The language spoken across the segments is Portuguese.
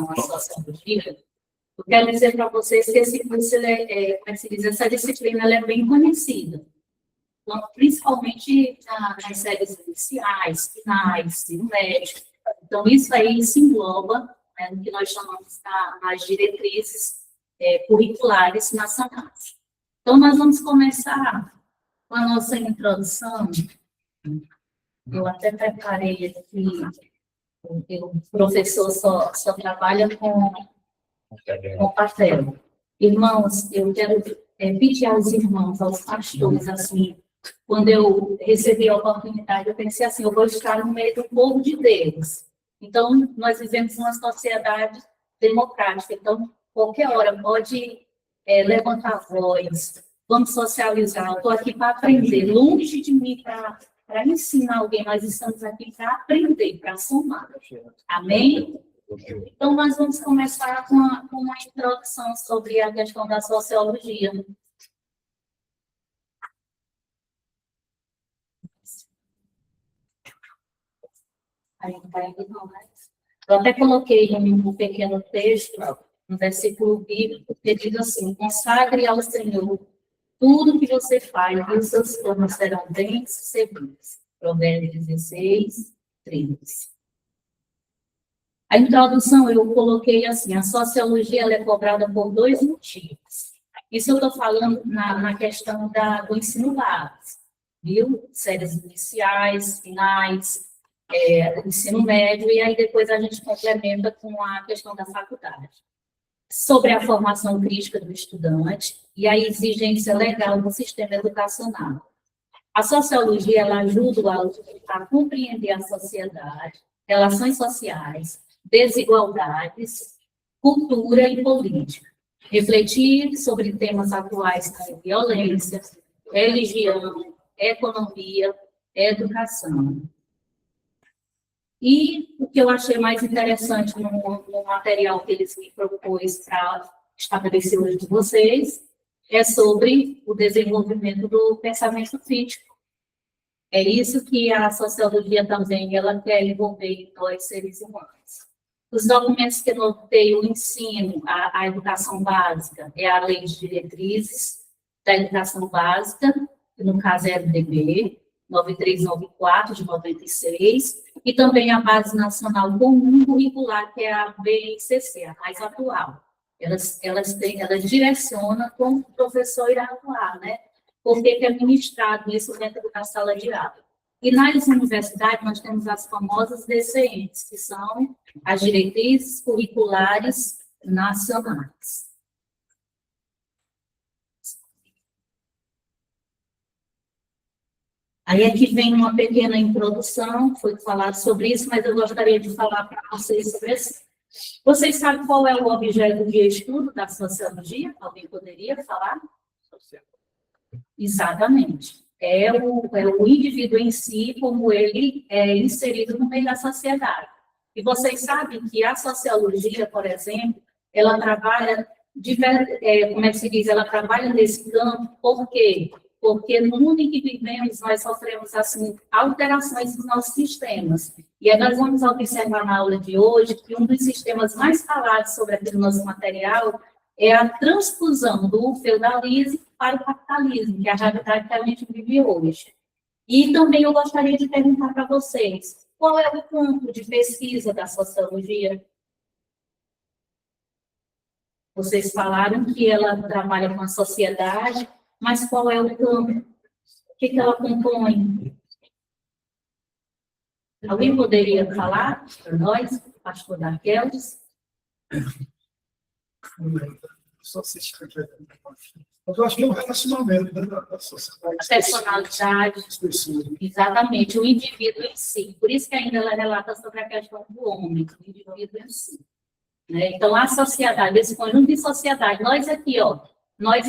relação à sociologia, eu quero dizer para vocês que esse curso, como é que se diz, essa disciplina ela é bem conhecida. Então, principalmente nas séries iniciais, finais, ensino médio. Então, isso aí se engloba, né, no que nós chamamos das diretrizes curriculares nacionais. Então, nós vamos começar com a nossa introdução. Eu até preparei aqui, porque o professor só trabalha com papel. Irmãos, eu quero pedir aos irmãos, aos pastores, assim, quando eu recebi a oportunidade, eu pensei assim, eu vou estar no meio do povo de Deus. Então, nós vivemos uma sociedade democrática, então, qualquer hora pode levantar a voz, vamos socializar, eu estou aqui para aprender, longe de mim para ensinar alguém, nós estamos aqui para aprender, para somar. Amém? Então, nós vamos começar com uma introdução sobre a questão da sociologia. Eu até coloquei um pequeno texto, um versículo bíblico, que diz assim: consagre ao Senhor tudo que você faz, e os seus planos serão bem sucedidos. Provérbios 16, 30. A introdução eu coloquei assim: a sociologia ela é cobrada por dois motivos. Isso eu estou falando na questão do ensino básico, viu? Séries iniciais, finais, ensino médio, e aí depois a gente complementa com a questão da faculdade. Sobre a formação crítica do estudante e a exigência legal do sistema educacional. A sociologia ela ajuda o aluno a compreender a sociedade, relações sociais, desigualdades, cultura e política. Refletir sobre temas atuais como violência, religião, economia, educação. E o que eu achei mais interessante no material que eles me propôs para estabelecer hoje com vocês é sobre o desenvolvimento do pensamento crítico. É isso que a sociologia também ela quer envolver em nós, seres humanos. Os documentos que eu notei, o ensino, a educação básica, é a Lei de Diretrizes da Educação Básica, que no caso é a LDB, 9394, de 96, e também a Base Nacional Comum Curricular, que é a BNCC, a mais atual. Elas direcionam como o professor irá atuar, né? Porque é ministrado isso dentro da sala de aula. E nas universidades, nós temos as famosas DCNs, que são as diretrizes curriculares nacionais. Aí aqui vem uma pequena introdução, foi falado sobre isso, mas eu gostaria de falar para vocês sobre isso. Vocês sabem qual é o objeto de estudo da sociologia? Alguém poderia falar? Exatamente. É o indivíduo em si, como ele é inserido no meio da sociedade. E vocês sabem que a sociologia, por exemplo, ela trabalha, como é que se diz, ela trabalha nesse campo, por quê? Porque no mundo em que vivemos, nós sofremos, assim, alterações nos nossos sistemas. E aí nós vamos observar na aula de hoje que um dos sistemas mais falados sobre aquele nosso material é a transfusão do feudalismo para o capitalismo, que é a realidade que a gente vive hoje. E também eu gostaria de perguntar para vocês, qual é o campo de pesquisa da sociologia? Vocês falaram que ela trabalha com a sociedade, mas qual é o campo? O que ela compõe? Alguém poderia falar para nós, pastor Darqueles? Eu acho que é um relacionamento da sociedade. A personalidade. Exatamente, o indivíduo em si. Por isso que ainda ela relata sobre a questão do homem, do indivíduo em si. Né? Então, a sociedade, esse conjunto de sociedade, nós aqui, ó, nós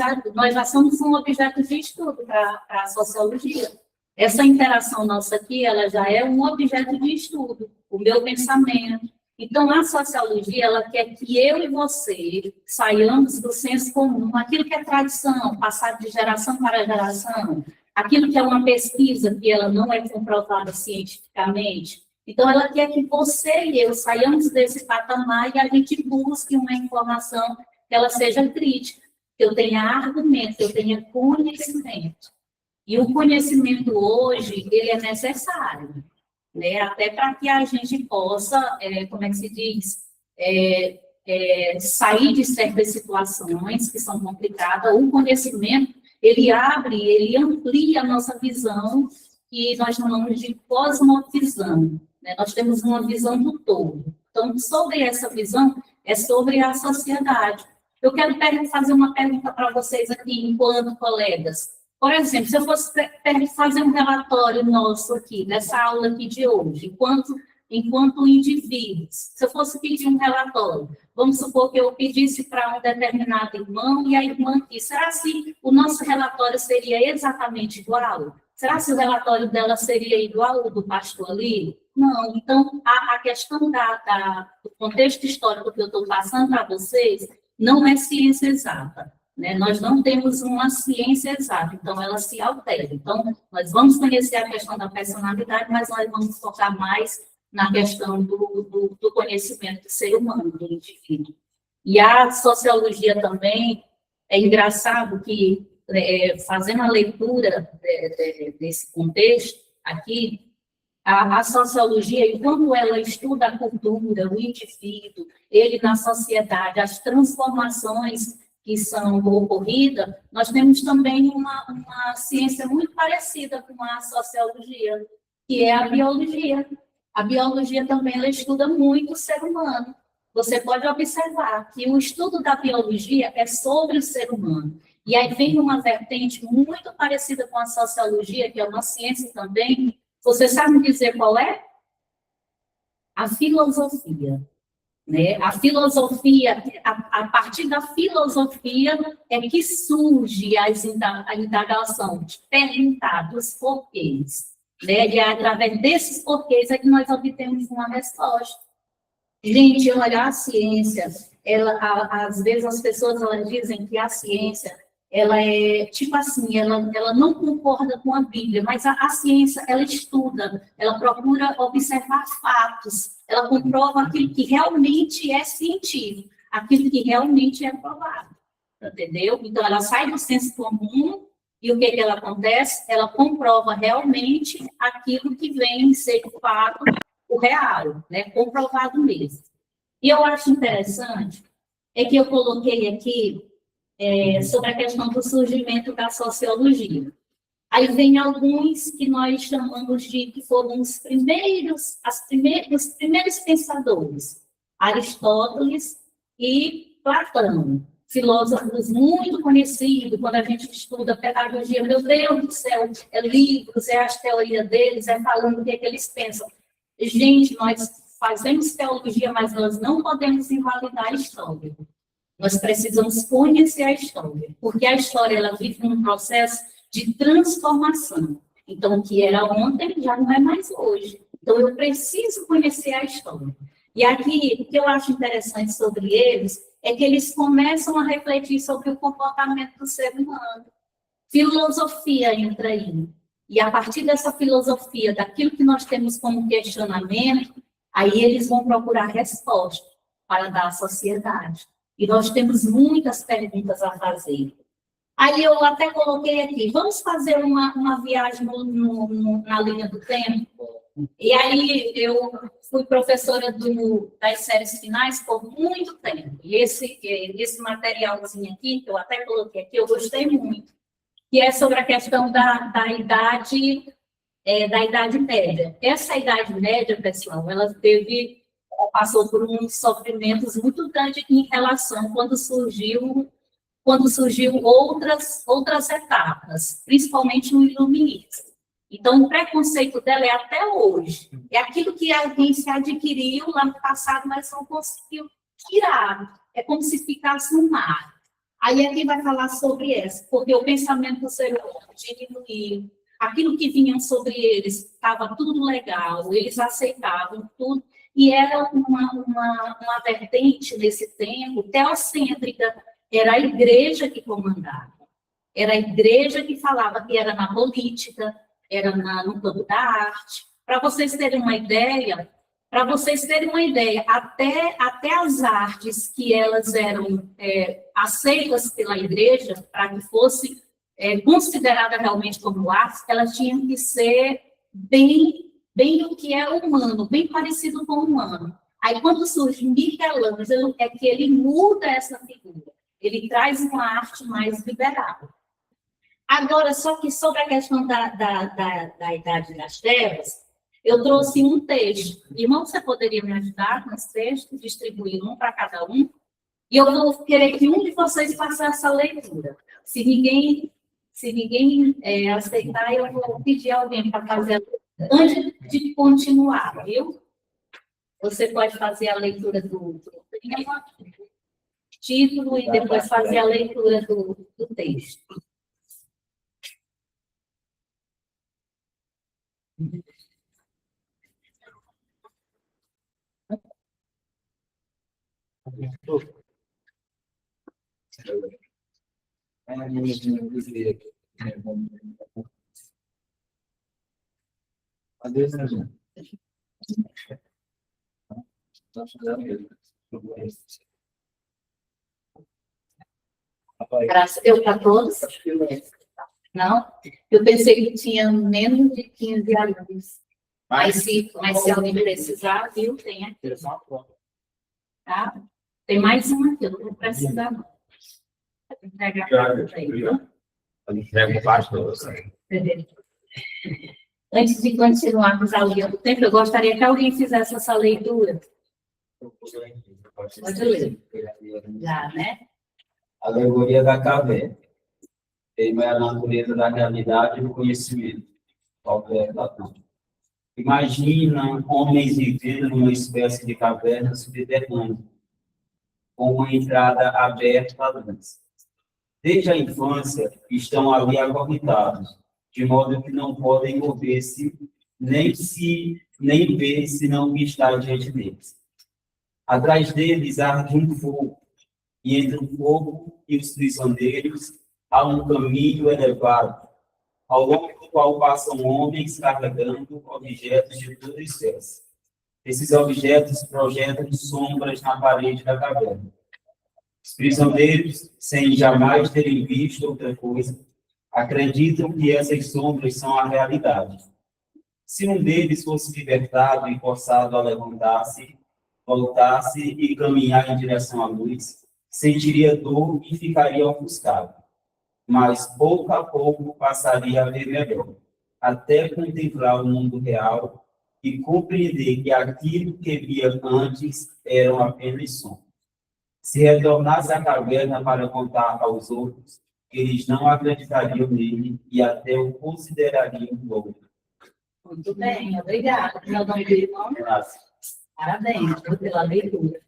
já somos um objeto de estudo para a sociologia. Essa interação nossa aqui, ela já é um objeto de estudo, o meu pensamento. Então, a sociologia, ela quer que eu e você saiamos do senso comum, aquilo que é tradição, passado de geração para geração, aquilo que é uma pesquisa que ela não é comprovada cientificamente, Então, ela quer que você e eu saiamos desse patamar e a gente busque uma informação que ela seja crítica, que eu tenha argumento, que eu tenha conhecimento. E o conhecimento hoje, ele é necessário, né? Até para que a gente possa, como é que se diz, sair de certas situações que são complicadas. O conhecimento, ele abre, ele amplia a nossa visão, que nós chamamos de cosmovisão, né? Nós temos uma visão do todo. Então, sobre essa visão, é sobre a sociedade. Eu quero fazer uma pergunta para vocês aqui, enquanto colegas. Por exemplo, se eu fosse fazer um relatório nosso aqui, dessa aula aqui de hoje, enquanto indivíduos, se eu fosse pedir um relatório, vamos supor que eu pedisse para um determinado irmão e a irmã aqui, será que o nosso relatório seria exatamente igual? Será que o relatório dela seria igual ao do pastor ali? Não. Então, a questão do contexto histórico que eu estou passando para vocês não é ciência exata, né? Nós não temos uma ciência exata, então ela se altera. Então, nós vamos conhecer a questão da personalidade, mas nós vamos focar mais na questão do conhecimento do ser humano, do indivíduo. E a sociologia também, é engraçado que, fazendo a leitura desse contexto aqui, a sociologia, enquanto ela estuda a cultura, o indivíduo, ele na sociedade, as transformações que são ocorridas, nós temos também uma ciência muito parecida com a sociologia, que é a biologia. A biologia também ela estuda muito o ser humano. Você pode observar que o estudo da biologia é sobre o ser humano. E aí vem uma vertente muito parecida com a sociologia, que é uma ciência também. Você sabe me dizer qual é? A filosofia. Né? A filosofia, a partir da filosofia é que surge a indagação de perguntar dos porquês. Né? E através desses porquês é que nós obtemos uma resposta. Gente, olha, a ciência, às vezes as pessoas dizem que a ciência, ela é, tipo assim, ela não concorda com a Bíblia, mas a ciência, ela estuda, ela procura observar fatos, ela comprova aquilo que realmente é científico, aquilo que realmente é provado, entendeu? Então, ela sai do senso comum e o que ela acontece? Ela comprova realmente aquilo que vem ser de fato o real, né? Comprovado mesmo. E eu acho interessante, é que eu coloquei aqui sobre a questão do surgimento da sociologia. Aí vem alguns que nós chamamos de que foram os primeiros pensadores, Aristóteles e Platão, filósofos muito conhecidos, quando a gente estuda pedagogia, meu Deus do céu, livros, as teorias deles, falando o que eles pensam. Gente, nós fazemos teologia, mas nós não podemos invalidar a história. Nós precisamos conhecer a história, porque a história ela vive num processo de transformação. Então, o que era ontem já não é mais hoje. Então, eu preciso conhecer a história. E aqui, o que eu acho interessante sobre eles é que eles começam a refletir sobre o comportamento do ser humano. Filosofia entra aí. E a partir dessa filosofia, daquilo que nós temos como questionamento, aí eles vão procurar resposta para dar à sociedade. E nós temos muitas perguntas a fazer. Aí eu até coloquei aqui, vamos fazer uma viagem na linha do tempo? E aí eu fui professora das séries finais por muito tempo. E esse materialzinho aqui, que eu até coloquei aqui, eu gostei muito, que é sobre a questão da idade média. Essa idade média, pessoal, ela passou por uns sofrimentos muito grandes em relação quando surgiu outras etapas, principalmente no iluminismo. Então, o preconceito dela é até hoje. É aquilo que alguém se adquiriu lá no passado, mas não conseguiu tirar. É como se ficasse no mar. Aí aqui vai falar sobre essa, porque o pensamento do ser humano diminuiu. Aquilo que vinha sobre eles estava tudo legal, eles aceitavam tudo. E era uma vertente nesse tempo teocêntrica. Era a igreja que comandava. Era a igreja que falava que era na política, era no campo da arte. Para vocês terem uma ideia, até as artes que elas eram aceitas pela igreja, para que fosse considerada realmente como arte, elas tinham que ser bem o que é humano, bem parecido com o humano. Aí, quando surge Michelangelo, é que ele muda essa figura. Ele traz uma arte mais liberal. Agora, só que sobre a questão da Idade das Trevas, eu trouxe um texto. Irmão, você poderia me ajudar com esse texto, distribuir um para cada um? E eu vou querer que um de vocês faça essa leitura. Se ninguém aceitar, eu vou pedir alguém para fazer a leitura antes de continuar, viu? Você pode fazer a leitura do título e depois fazer a leitura do texto. Graças deu para todos? Não? Eu pensei que tinha menos de 15 alunos. Mas se alguém precisar, viu, tem aqui. Tá? Tem mais uma aqui, eu não vou precisar, não. Antes de continuarmos a linha do tempo, eu gostaria que alguém fizesse essa leitura. Pode ler. Já, né? Alegoria da caverna. Tema é a natureza da realidade e do conhecimento. Autor Platão. Imagina homens vivendo numa espécie de caverna subterrânea, com uma entrada aberta à luz. Desde a infância, estão ali acorrentados, de modo que não podem mover-se, nem ver se não está diante deles. Atrás deles arde um fogo, e entre o fogo e os prisioneiros há um caminho elevado, ao longo do qual passam homens carregando objetos de toda espécie. Esses objetos projetam sombras na parede da caverna. Os prisioneiros, sem jamais terem visto outra coisa, acreditam que essas sombras são a realidade. Se um deles fosse libertado e forçado a levantar-se, voltar-se e caminhar em direção à luz, sentiria dor e ficaria ofuscado. Mas, pouco a pouco, passaria a ver melhor, até contemplar o mundo real e compreender que aquilo que via antes eram apenas sombras. Se retornasse à caverna para contar aos outros, eles não acreditariam nele e até o considerariam louco. Muito bem, obrigada. Meu nome é irmão. Parabéns pela leitura.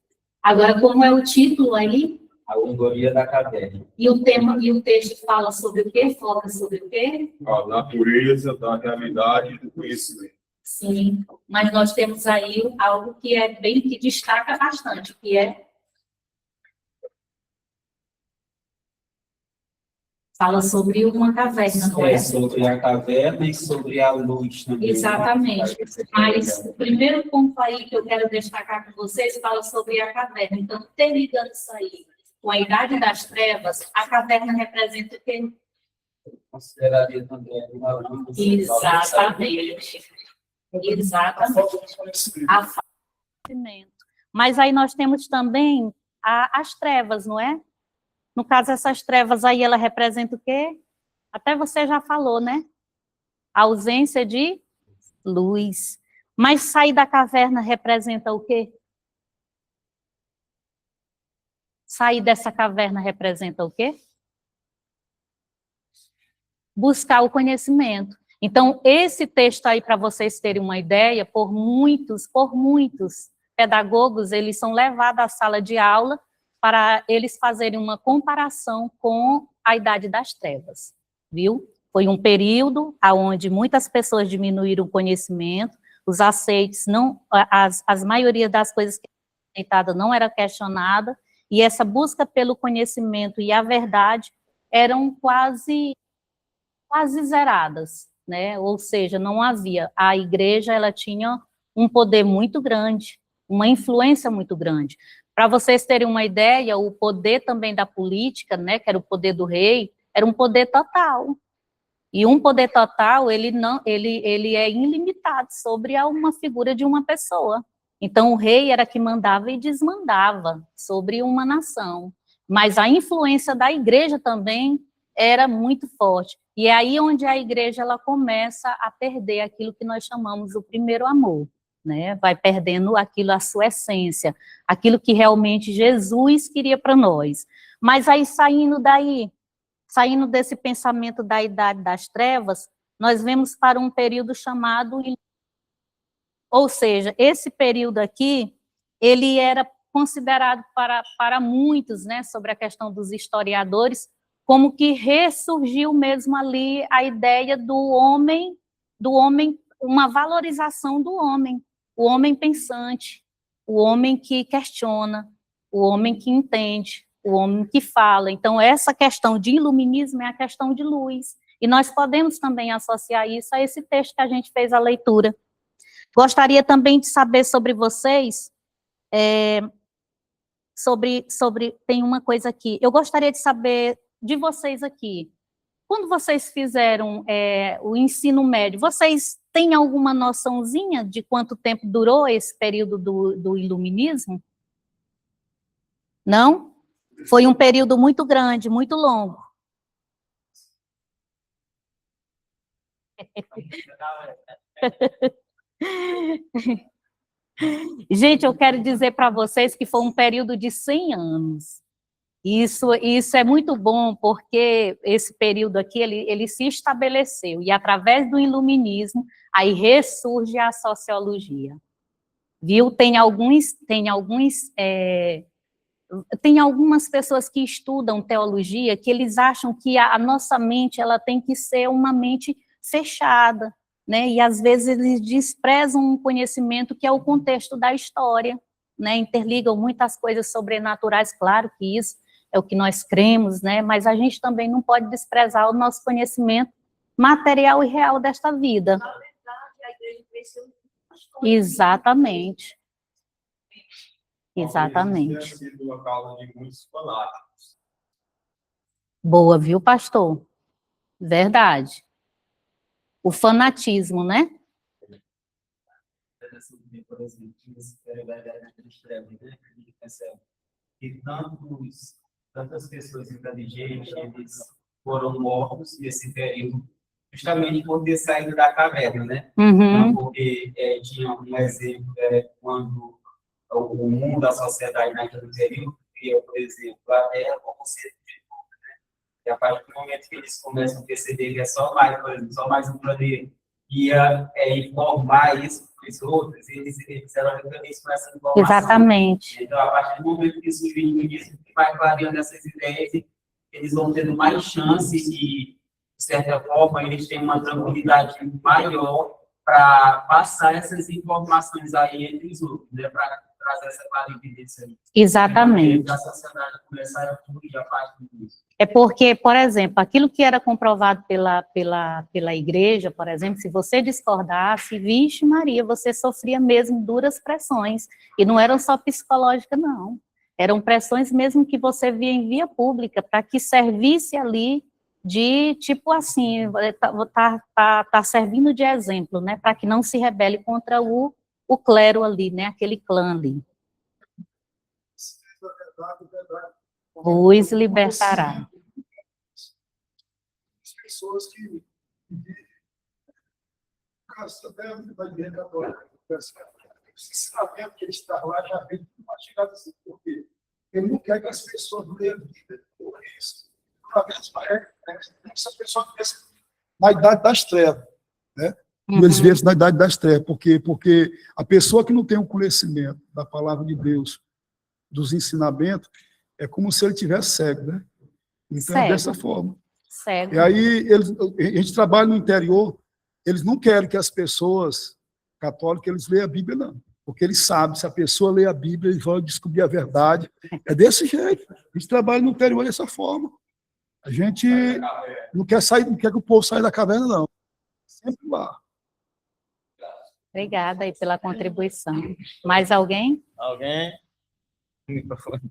Agora, como é o título aí? Alegoria da caverna. E o tema e o texto fala sobre o quê? Foca sobre o quê? A natureza da realidade e do conhecimento. Sim, mas nós temos aí algo que destaca bastante, que é fala sobre uma caverna, não é? Sobre a caverna e sobre a luz também. Exatamente. Mas o primeiro ponto aí que eu quero destacar com vocês fala sobre a caverna. Então, interligando isso aí com a Idade das Trevas, a caverna representa o quê? Consideraria também a ignorância. Exatamente. Exatamente. A falta de conhecimento. Mas aí nós temos também as trevas, não é? No caso, essas trevas aí, ela representa o quê? Até você já falou, né? A ausência de luz. Mas sair da caverna representa o quê? Sair dessa caverna representa o quê? Buscar o conhecimento. Então, esse texto aí, para vocês terem uma ideia, por muitos pedagogos, eles são levados à sala de aula para eles fazerem uma comparação com a Idade das Trevas, viu? Foi um período onde muitas pessoas diminuíram o conhecimento, os aceites, as maioria das coisas que eram aceitadas não era questionada, e essa busca pelo conhecimento e a verdade eram quase zeradas. né? Ou seja, não havia. A igreja, ela tinha um poder muito grande, uma influência muito grande. Para vocês terem uma ideia, o poder também da política, né, que era o poder do rei, era um poder total. E um poder total, ele é ilimitado sobre uma figura de uma pessoa. Então, o rei era que mandava e desmandava sobre uma nação. Mas a influência da igreja também era muito forte. E é aí onde a igreja ela começa a perder aquilo que nós chamamos o primeiro amor, né? Vai perdendo aquilo, a sua essência, aquilo que realmente Jesus queria para nós. Mas aí, saindo desse pensamento da idade das trevas, nós vemos para um período chamado, ou seja, esse período aqui, ele era considerado para muitos, né, sobre a questão dos historiadores, como que ressurgiu mesmo ali a ideia do homem, uma valorização do homem, o homem pensante, o homem que questiona, o homem que entende, o homem que fala. Então, essa questão de iluminismo é a questão de luz. E nós podemos também associar isso a esse texto que a gente fez a leitura. Gostaria também de saber sobre vocês, tem uma coisa aqui. Eu gostaria de saber de vocês aqui. Quando vocês fizeram o ensino médio, vocês têm alguma noçãozinha de quanto tempo durou esse período do iluminismo? Não? Foi um período muito grande, muito longo. Gente, eu quero dizer para vocês que foi um período de 100 anos. Isso é muito bom, porque esse período aqui, ele se estabeleceu, e através do iluminismo, aí ressurge a sociologia. Viu? Tem algumas pessoas que estudam teologia que eles acham que a nossa mente ela tem que ser uma mente fechada, né? E às vezes eles desprezam um conhecimento que é o contexto da história, né? Interligam muitas coisas sobrenaturais, claro que isso é o que nós cremos, né? Mas a gente também não pode desprezar o nosso conhecimento material e real desta vida. Na verdade, a igreja cresceu. Exatamente. Exatamente. Boa, viu, pastor? Verdade. O fanatismo, né? Por exemplo, esse período da Idade das Trevas, né? A gente percebe que tantas pessoas inteligentes eles foram mortos nesse período, justamente por ter saído da caverna, né? Uhum. Porque tinha um exemplo, quando o mundo, a sociedade naquele período, cria, por exemplo, a Terra como ser de tudo, né? E a partir do momento que eles começam a perceber que é só mais, por exemplo, só mais um planeta, ia informar isso para os outros, eles eram referentes com essa informação. Exatamente. Então, a partir do momento que surge o iluminismo, que vai clareando essas ideias, eles vão tendo mais chances e, de certa forma, eles têm uma tranquilidade maior para passar essas informações aí entre os outros, né? Para trazer essa clarividência aí. Exatamente. Para a sociedade começar a fluir a partir disso. É porque, por exemplo, aquilo que era comprovado pela igreja, por exemplo, se você discordasse, vixe Maria, você sofria mesmo duras pressões. E não eram só psicológicas, não. Eram pressões mesmo que você via em via pública, para que servisse ali de, tipo assim, tá servindo de exemplo, né? Para que não se rebele contra o clero ali, né? Aquele clã ali. Vos libertará. As pessoas que até da igreja católica, o ensinamento que ele está lá já vem mastigado assim, porque ele não quer que as pessoas leiam a Bíblia por isso. Essa pessoa pensa na idade das trevas, né? Eles veem na idade das trevas, porque a pessoa que não tem o conhecimento da palavra de Deus, dos ensinamentos, é como se ele tivesse cego, né? Então, é dessa forma. Cego. E aí, a gente trabalha no interior, eles não querem que as pessoas católicas eles leiam a Bíblia, não. Porque eles sabem, se a pessoa lê a Bíblia, eles vão descobrir a verdade. É desse jeito. A gente trabalha no interior dessa forma. A gente não quer sair, não quer que o povo saia da caverna, não. sempre lá. Obrigada aí pela contribuição. Mais alguém? Alguém? Microfone.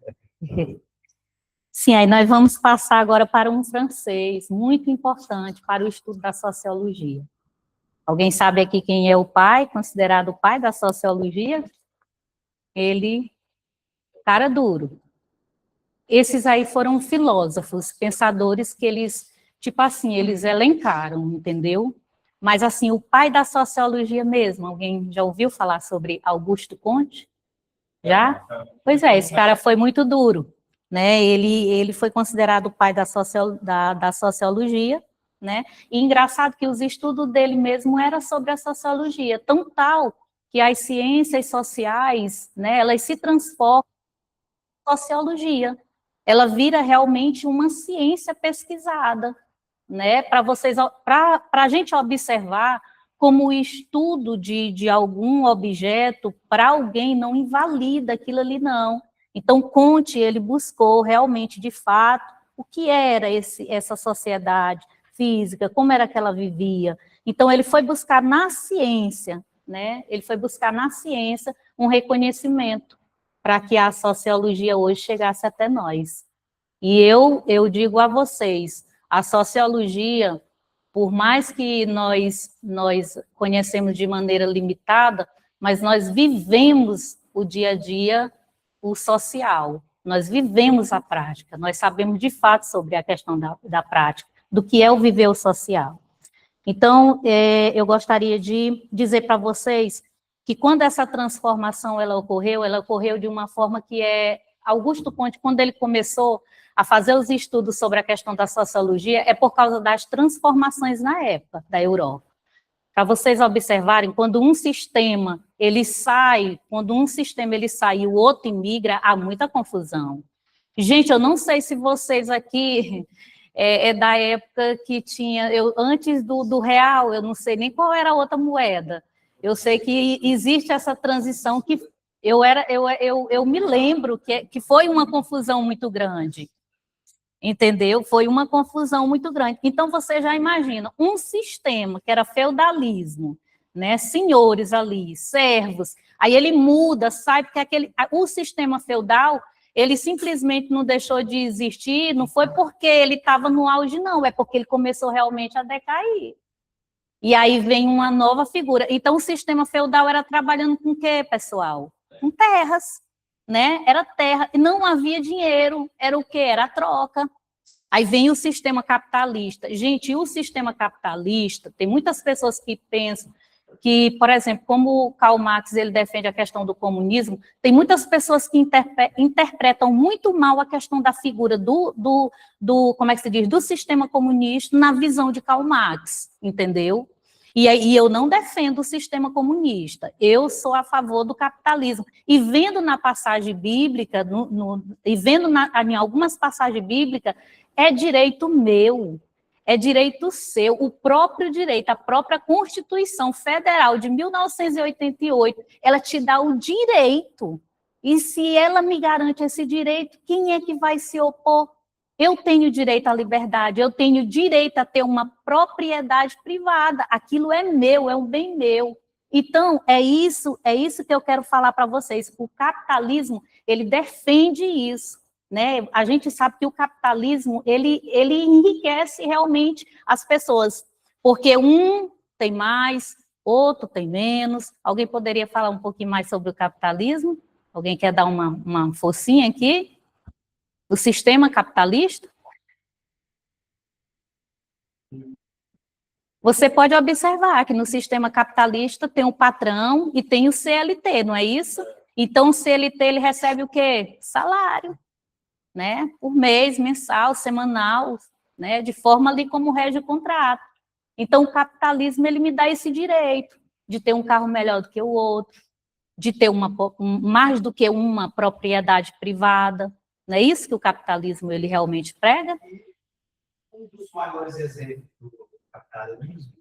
Sim, aí nós vamos passar agora para um francês, muito importante para o estudo da sociologia. Alguém sabe aqui quem é o pai, considerado o pai da sociologia? Ele, cara duro. Esses aí foram filósofos, pensadores que eles, tipo assim, eles elencaram, entendeu? Mas, assim, o pai da sociologia mesmo, alguém já ouviu falar sobre Augusto Comte? Já? Pois é, esse cara foi muito duro, né? Ele foi considerado o pai da sociologia, né? E engraçado que os estudos dele mesmo eram sobre a sociologia, tão tal que as ciências sociais, né, elas se transformam em sociologia. Ela vira realmente uma ciência pesquisada, né? Para a gente observar como o estudo de algum objeto para alguém não invalida aquilo ali, não. Então, Comte, ele buscou realmente, de fato, o que era essa sociedade física, como era que ela vivia. Então, ele foi buscar na ciência, né? Ele foi buscar na ciência um reconhecimento para que a sociologia hoje chegasse até nós. E eu digo a vocês, a sociologia, por mais que nós conhecemos de maneira limitada, mas nós vivemos o dia a dia, o social, nós vivemos a prática, nós sabemos de fato sobre a questão da prática, do que é o viver o social. Então, eu gostaria de dizer para vocês que quando essa transformação ela ocorreu de uma forma que Augusto Comte, quando ele começou a fazer os estudos sobre a questão da sociologia, é por causa das transformações na época da Europa. Para vocês observarem, quando um sistema ele sai e o outro imigra, há muita confusão. Gente, eu não sei se vocês aqui é da época que tinha, antes do real, eu não sei nem qual era a outra moeda. Eu sei que existe essa transição que eu me lembro que foi uma confusão muito grande. Entendeu? Foi uma confusão muito grande. Então, você já imagina, um sistema que era feudalismo, né? Senhores ali, servos, aí ele muda, sai, porque o sistema feudal, ele simplesmente não deixou de existir, não foi porque ele estava no auge, não, é porque ele começou realmente a decair. E aí vem uma nova figura. Então, o sistema feudal era trabalhando com o quê, pessoal? Com terras. Né? Era terra, e não havia dinheiro, era o quê? Era a troca. Aí vem o sistema capitalista. Gente, o sistema capitalista, tem muitas pessoas que pensam que, por exemplo, como o Karl Marx ele defende a questão do comunismo, tem muitas pessoas que interpretam muito mal a questão da figura como é que se diz, do sistema comunista na visão de Karl Marx, entendeu? E eu não defendo o sistema comunista, eu sou a favor do capitalismo. E vendo na passagem bíblica, em algumas passagens bíblicas, é direito meu, é direito seu, o próprio direito, a própria Constituição Federal de 1988, ela te dá o direito. E se ela me garante esse direito, quem é que vai se opor? Eu tenho direito à liberdade, eu tenho direito a ter uma propriedade privada, aquilo é meu, é um bem meu. Então, é isso que eu quero falar para vocês. O capitalismo, ele defende isso, né? A gente sabe que o capitalismo, ele enriquece realmente as pessoas, porque um tem mais, outro tem menos. Alguém poderia falar um pouquinho mais sobre o capitalismo? Alguém quer dar uma forcinha aqui? O sistema capitalista? Você pode observar que no sistema capitalista tem o patrão e tem o CLT, não é isso? Então, o CLT, ele recebe o quê? Salário, né? Por mês, mensal, semanal, né? De forma ali como rege o contrato. Então, o capitalismo, ele me dá esse direito de ter um carro melhor do que o outro, de ter mais do que uma propriedade privada. Não é isso que o capitalismo ele realmente prega? Um dos maiores exemplos do capitalismo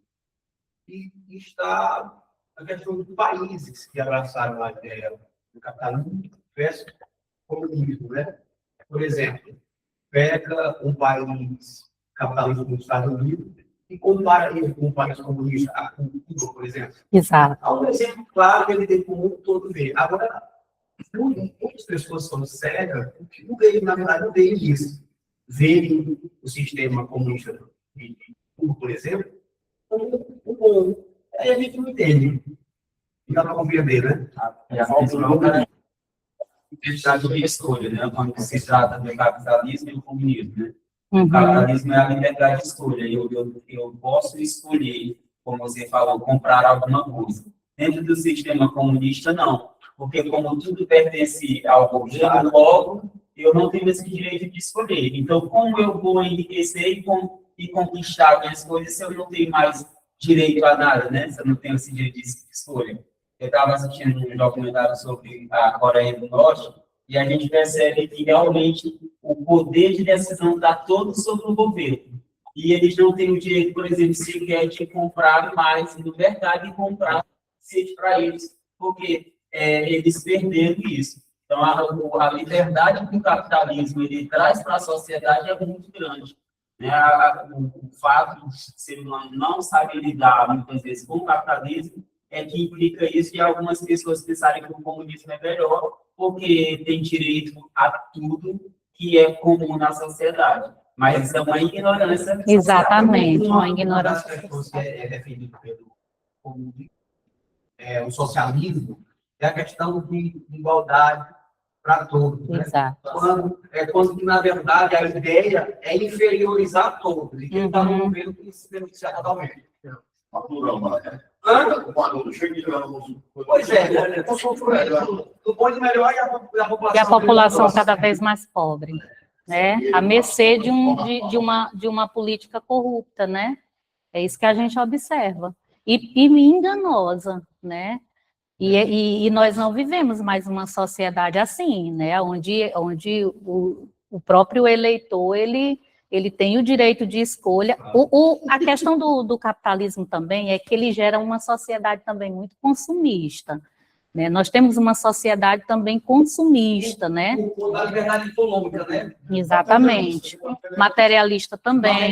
está a questão dos países que abraçaram a ideia do capitalismo versus comunismo, né? Por exemplo, pega um país capitalista como os Estados Unidos, e compara ele com o país comunista, com Cuba, por exemplo. Exato. Há um exemplo claro que ele tem para o mundo todo ver. Agora, muitas pessoas são cegas, porque não veem, na verdade, não veem isso. Veem o sistema comunista de Cuba, por exemplo, como um bom. Aí a gente não entende. E dá para compreender, né? E a cultural é identidade de escolha, né? Quando se trata do capitalismo e do comunismo, né? O capitalismo é a liberdade de escolha. Eu posso escolher, como você falou, comprar alguma coisa. Dentro do sistema comunista, não. Porque como tudo pertence ao governo, logo, eu não tenho esse direito de escolher. Então, como eu vou enriquecer e conquistar minhas coisas se eu não tenho mais direito a nada, né? Se eu não tenho esse direito de escolha. Eu estava assistindo um documentário sobre a Coreia do Norte e a gente percebe que realmente o poder de decisão está todo sobre o governo. E eles não têm o direito, por exemplo, sequer de comprar mais no mercado e comprar seja para eles, porque eles perderam isso. Então, a liberdade que o capitalismo ele traz para a sociedade é muito grande. Né? O fato de ser humano não saber lidar, muitas vezes, com o capitalismo é que implica isso de algumas pessoas pensarem que o comunismo é melhor, porque tem direito a tudo que é comum na sociedade. Mas isso é uma ignorância. Exatamente, uma ignorância. Uma das pessoas que é defendida pelo comunismo, o socialismo, é a questão de igualdade para todos. Né? Exato. Quando, na verdade, a ideia é inferiorizar todos. E quem está no governo tem que se beneficiar totalmente. Pois é, do bom de melhor e a população. E a população cada vez mais pobre, né? À mercê de uma política corrupta, né? É isso que a gente observa. E enganosa, né? E nós não vivemos mais uma sociedade assim, né? Onde o próprio eleitor, ele tem o direito de escolha. A questão do capitalismo também é que ele gera uma sociedade também muito consumista, né? Nós temos uma sociedade também consumista, né? A liberdade econômica, né? Exatamente. Materialista também.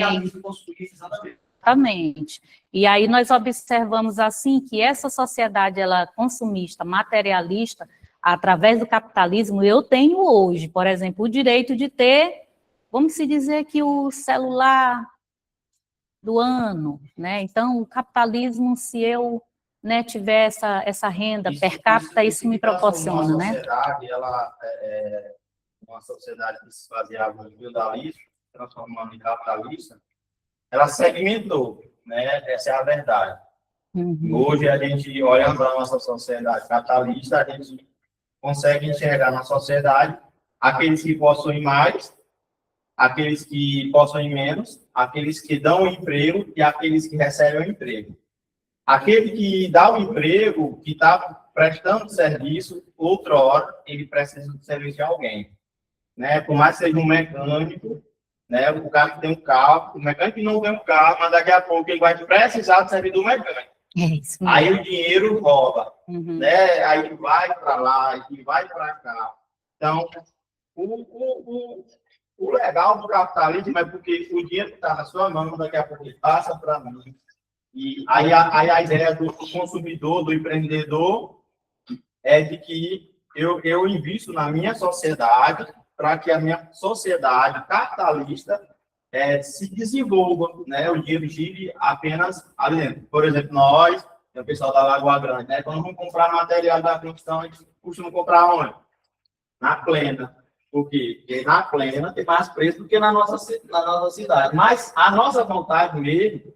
Exatamente. E aí nós observamos assim que essa sociedade ela consumista, materialista, através do capitalismo, eu tenho hoje, por exemplo, o direito de ter, vamos se dizer que o celular do ano, né? Então, o capitalismo, se eu, né, tiver essa renda per capita, isso me proporciona, né? Sociedade, ela uma sociedade que se baseava no feudalismo, transformando em capitalista, ela segmentou, né? Essa é a verdade. Hoje, a gente, olhando para a nossa sociedade capitalista, a gente consegue enxergar na sociedade aqueles que possuem mais, aqueles que possuem menos, aqueles que dão emprego e aqueles que recebem o emprego. Aquele que dá o emprego, que está prestando serviço, outrora, ele precisa do serviço de alguém. Né? Por mais que seja um mecânico, né? O cara que tem um carro, o mecânico que não tem um carro, mas daqui a pouco ele vai precisar do serviço do mecânico. É isso mesmo. Aí o dinheiro rouba, né? Aí vai para lá, e vai para cá. Então, o legal do capitalismo é porque o dinheiro está na sua mão, daqui a pouco ele passa para mim. E aí a ideia do consumidor, do empreendedor, é de que eu invisto na minha sociedade para que a minha sociedade capitalista se desenvolva, né? O dinheiro gire apenas ali dentro. Por exemplo, nós, o pessoal da Lagoa Grande, né? Quando vamos comprar material da construção, a gente costuma comprar onde? Na Plena. Por quê? Porque na Plena tem mais preço do que na nossa cidade. Mas a nossa vontade mesmo,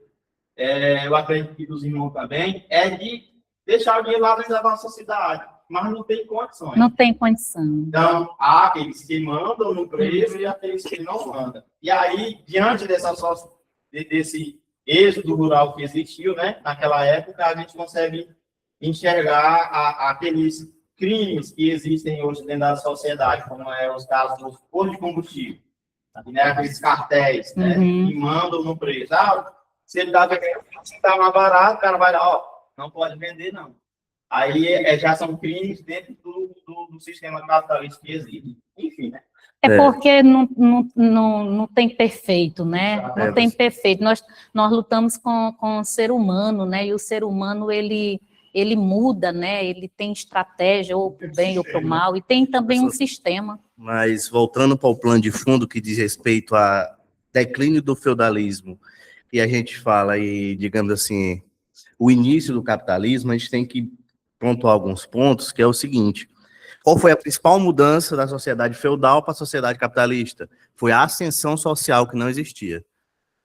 eu acredito que dos irmãos também, é de deixar o dinheiro lá dentro da nossa cidade. Mas não tem condições. Não tem condição. Então, há aqueles que mandam no preço e aqueles que não mandam. E aí, diante desse êxodo rural que existiu, né, naquela época, a gente consegue enxergar aqueles crimes que existem hoje dentro da sociedade, como os casos dos postos de combustível, né, aqueles cartéis, né, que mandam no preço. Se ele dá mais barato, o cara vai lá, não pode vender, não. Aí já são crimes dentro do sistema capitalista que existe. Enfim, né? É porque não tem perfeito, né? Não tem perfeito. Nós lutamos com o ser humano, né? E o ser humano, ele muda, né? Ele tem estratégia, ou para o bem ou para o mal, e tem também um sistema. Mas voltando para o plano de fundo que diz respeito a declínio do feudalismo, e a gente fala aí, digamos assim, o início do capitalismo, a gente tem que pontuar alguns pontos, que é o seguinte: qual foi a principal mudança da sociedade feudal para a sociedade capitalista? Foi a ascensão social, que não existia.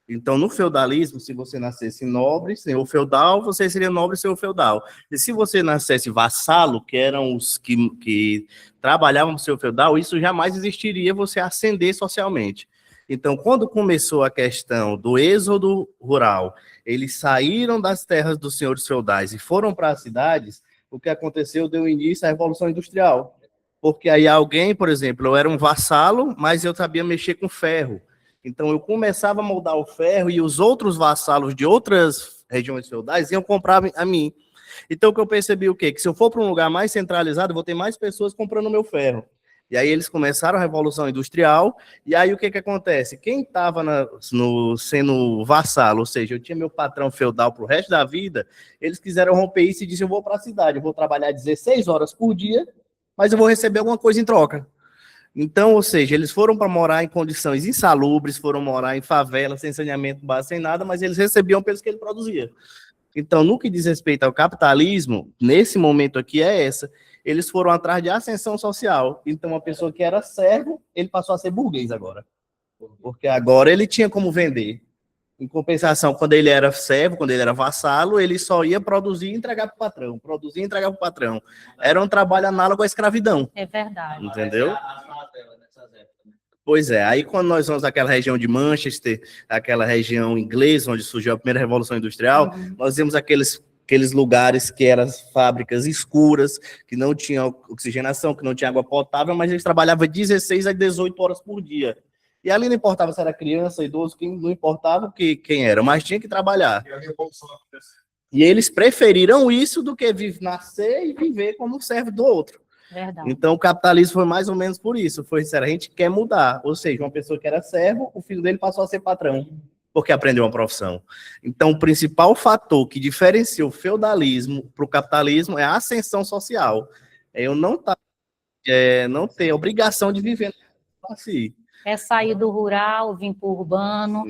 Então, no feudalismo, se você nascesse nobre, senhor feudal, você seria nobre, senhor feudal. E se você nascesse vassalo, que eram os que trabalhavam no senhor feudal, isso jamais existiria, você ascender socialmente. Então, quando começou a questão do êxodo rural, eles saíram das terras dos senhores feudais e foram para as cidades, o que aconteceu deu início à Revolução Industrial. Porque aí alguém, por exemplo, eu era um vassalo, mas eu sabia mexer com ferro. Então, eu começava a moldar o ferro e os outros vassalos de outras regiões feudais iam comprar a mim. Então, o que eu percebi o quê? Que se eu for para um lugar mais centralizado, eu vou ter mais pessoas comprando o meu ferro. E aí eles começaram a Revolução Industrial, e aí o que acontece? Quem estava sendo vassalo, ou seja, eu tinha meu patrão feudal para o resto da vida, eles quiseram romper isso e disseram, eu vou para a cidade, eu vou trabalhar 16 horas por dia, mas eu vou receber alguma coisa em troca. Então, ou seja, eles foram para morar em condições insalubres, foram morar em favelas, sem saneamento básico, sem nada, mas eles recebiam pelos que ele produzia. Então, no que diz respeito ao capitalismo, nesse momento aqui é essa, eles foram atrás de ascensão social. Então, uma pessoa que era servo, ele passou a ser burguês agora. Porque agora ele tinha como vender. Em compensação, quando ele era servo, quando ele era vassalo, ele só ia produzir e entregar para o patrão. Produzir e entregar para o patrão. Era um trabalho análogo à escravidão. É verdade. Entendeu? Pois é, aí quando nós vamos àquela região de Manchester, aquela região inglesa, onde surgiu a primeira Revolução Industrial, nós vimos aqueles lugares que eram fábricas escuras, que não tinham oxigenação, que não tinha água potável, mas eles trabalhavam 16 a 18 horas por dia. E ali não importava se era criança, idoso, não importava quem era, mas tinha que trabalhar. E eles preferiram isso do que nascer e viver como servo do outro. Verdade. Então, o capitalismo foi mais ou menos por isso. Foi, a gente quer mudar. Ou seja, uma pessoa que era servo, o filho dele passou a ser patrão, porque aprendeu uma profissão. Então, o principal fator que diferencia o feudalismo para o capitalismo é a ascensão social. Eu não ter obrigação de viver assim. É sair do rural, vir para o urbano.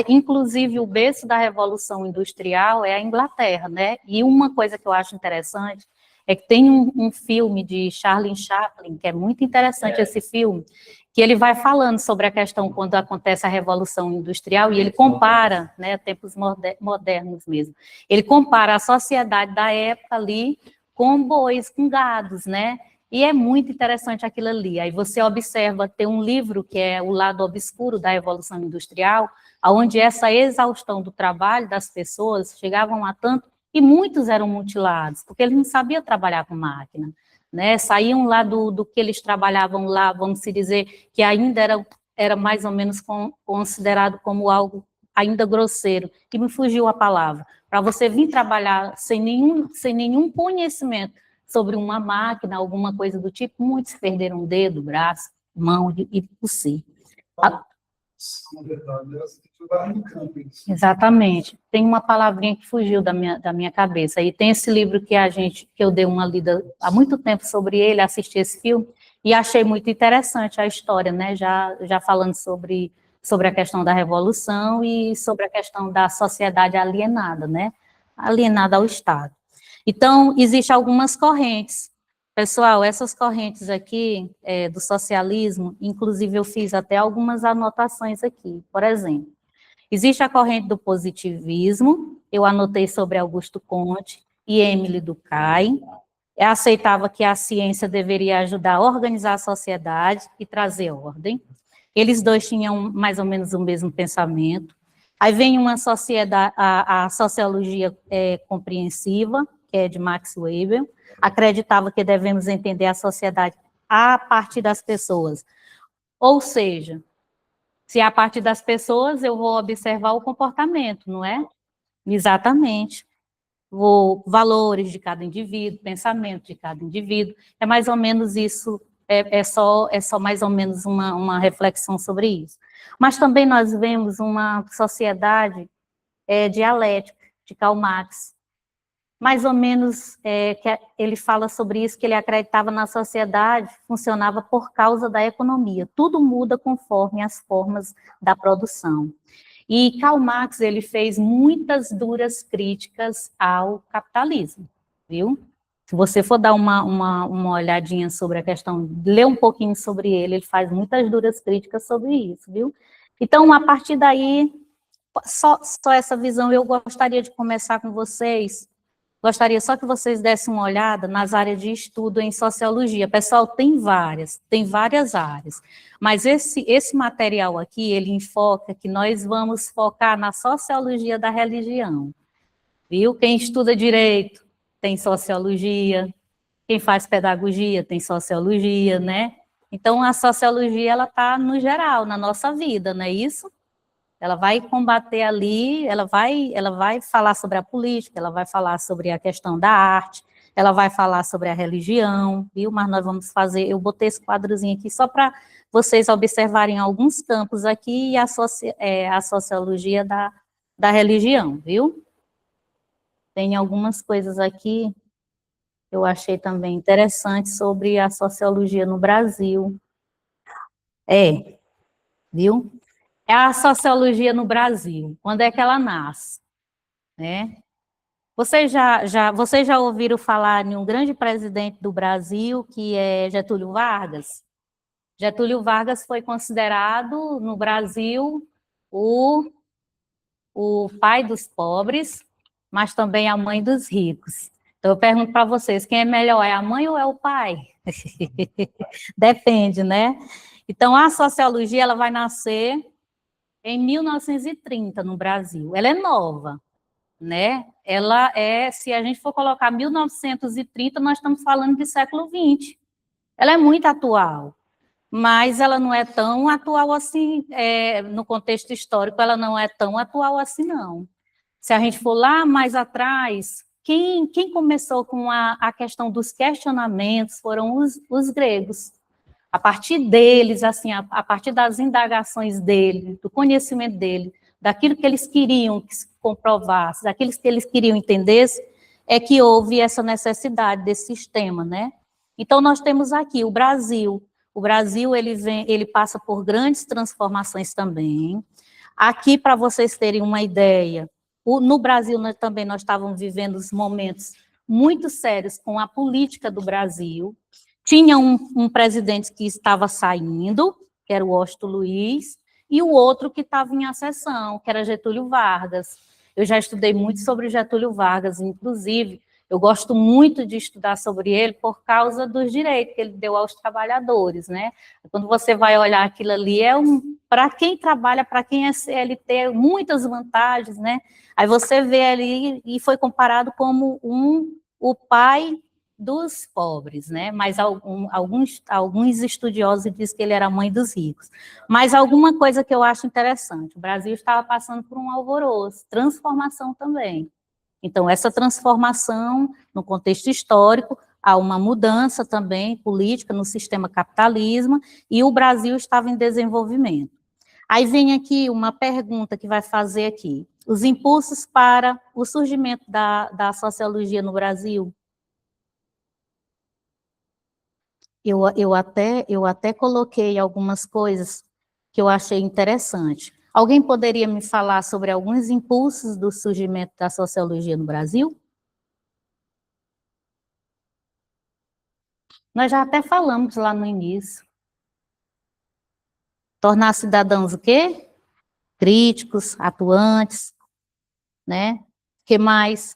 Inclusive, o berço da Revolução Industrial é a Inglaterra, né? E uma coisa que eu acho interessante é que tem um filme de Charlie Chaplin, que é muito interessante esse filme, que ele vai falando sobre a questão quando acontece a Revolução Industrial, e ele compara, né, tempos modernos mesmo, ele compara a sociedade da época ali com bois, com gados, né? E é muito interessante aquilo ali. Aí você observa, tem um livro que é O Lado Obscuro da Revolução Industrial, onde essa exaustão do trabalho das pessoas chegavam a tanto, e muitos eram mutilados, porque eles não sabiam trabalhar com máquina, né? Saíam lá do que eles trabalhavam lá, vamos se dizer, que ainda era mais ou menos considerado como algo ainda grosseiro, que me fugiu a palavra. Para você vir trabalhar sem nenhum conhecimento sobre uma máquina, alguma coisa do tipo, muitos perderam dedo, braço, mão e pulsei. Exatamente. Tem uma palavrinha que fugiu da minha cabeça. E tem esse livro que eu dei uma lida há muito tempo sobre ele, assisti esse filme, e achei muito interessante a história, né? Já falando sobre a questão da revolução e sobre a questão da sociedade alienada, né? Alienada ao Estado. Então, existem algumas correntes. Pessoal, essas correntes aqui do socialismo, inclusive eu fiz até algumas anotações aqui. Por exemplo, existe a corrente do positivismo, eu anotei sobre Augusto Comte e Émile Durkheim. Aceitava que a ciência deveria ajudar a organizar a sociedade e trazer ordem. Eles dois tinham mais ou menos o mesmo pensamento. Aí vem uma sociedade, a sociologia compreensiva, que é de Max Weber, acreditava que devemos entender a sociedade a partir das pessoas. Ou seja, se a partir das pessoas eu vou observar o comportamento, não é? Exatamente. Valores de cada indivíduo, pensamento de cada indivíduo, é mais ou menos isso é só mais ou menos uma reflexão sobre isso. Mas também nós vemos uma sociedade dialética, de Karl Marx, mais ou menos, que ele fala sobre isso, que ele acreditava na sociedade, funcionava por causa da economia. Tudo muda conforme as formas da produção. E Karl Marx, ele fez muitas duras críticas ao capitalismo, viu? Se você for dar uma olhadinha sobre a questão, ler um pouquinho sobre ele faz muitas duras críticas sobre isso, viu? Então, a partir daí, só essa visão eu gostaria de começar com vocês. Gostaria só que vocês dessem uma olhada nas áreas de estudo em sociologia. Pessoal, tem várias áreas, mas esse material aqui, ele enfoca que nós vamos focar na sociologia da religião, viu? Quem estuda direito tem sociologia, quem faz pedagogia tem sociologia, né? Então, a sociologia, ela está no geral, na nossa vida, não é isso? Ela vai combater ali, ela vai falar sobre a política, ela vai falar sobre a questão da arte, ela vai falar sobre a religião, viu? Mas nós vamos fazer, eu botei esse quadrozinho aqui só para vocês observarem alguns campos aqui e a sociologia da religião, viu? Tem algumas coisas aqui que eu achei também interessante sobre a sociologia no Brasil. Viu? É a sociologia no Brasil, quando é que ela nasce, né? Vocês já ouviram falar em um grande presidente do Brasil, que é Getúlio Vargas? Getúlio Vargas foi considerado, no Brasil, o pai dos pobres, mas também a mãe dos ricos. Então, eu pergunto para vocês, quem é melhor, é a mãe ou é o pai? Depende, né? Então, a sociologia, ela vai nascer em 1930, no Brasil. Ela é nova, né? Ela se a gente for colocar 1930, nós estamos falando de século XX. Ela é muito atual, mas ela não é tão atual assim, no contexto histórico, ela não é tão atual assim, não. Se a gente for lá mais atrás, quem começou com a questão dos questionamentos foram os gregos. A partir deles, assim, a partir das indagações dele, do conhecimento dele, daquilo que eles queriam que se comprovasse, daquilo que eles queriam entender, é que houve essa necessidade desse sistema, né? Então, nós temos aqui o Brasil. O Brasil, ele passa por grandes transformações também. Aqui, para vocês terem uma ideia, no Brasil também nós estávamos vivendo momentos muito sérios com a política do Brasil. Tinha um presidente que estava saindo, que era o Washington Luiz, e o outro que estava em ascensão, que era Getúlio Vargas. Eu já estudei muito sobre Getúlio Vargas, inclusive, eu gosto muito de estudar sobre ele por causa dos direitos que ele deu aos trabalhadores, né? Quando você vai olhar aquilo ali, para quem trabalha, para quem é CLT, muitas vantagens, né? Aí você vê ali, e foi comparado como o pai dos pobres, né? Mas alguns estudiosos dizem que ele era a mãe dos ricos. Mas alguma coisa que eu acho interessante, o Brasil estava passando por um alvoroço, transformação também. Então, essa transformação, no contexto histórico, há uma mudança também política no sistema capitalismo, e o Brasil estava em desenvolvimento. Aí vem aqui uma pergunta que vai fazer aqui. Os impulsos para o surgimento da sociologia no Brasil. Eu até coloquei algumas coisas que eu achei interessante. Alguém poderia me falar sobre alguns impulsos do surgimento da sociologia no Brasil? Nós já até falamos lá no início. Tornar cidadãos o quê? Críticos, atuantes, né? O que mais?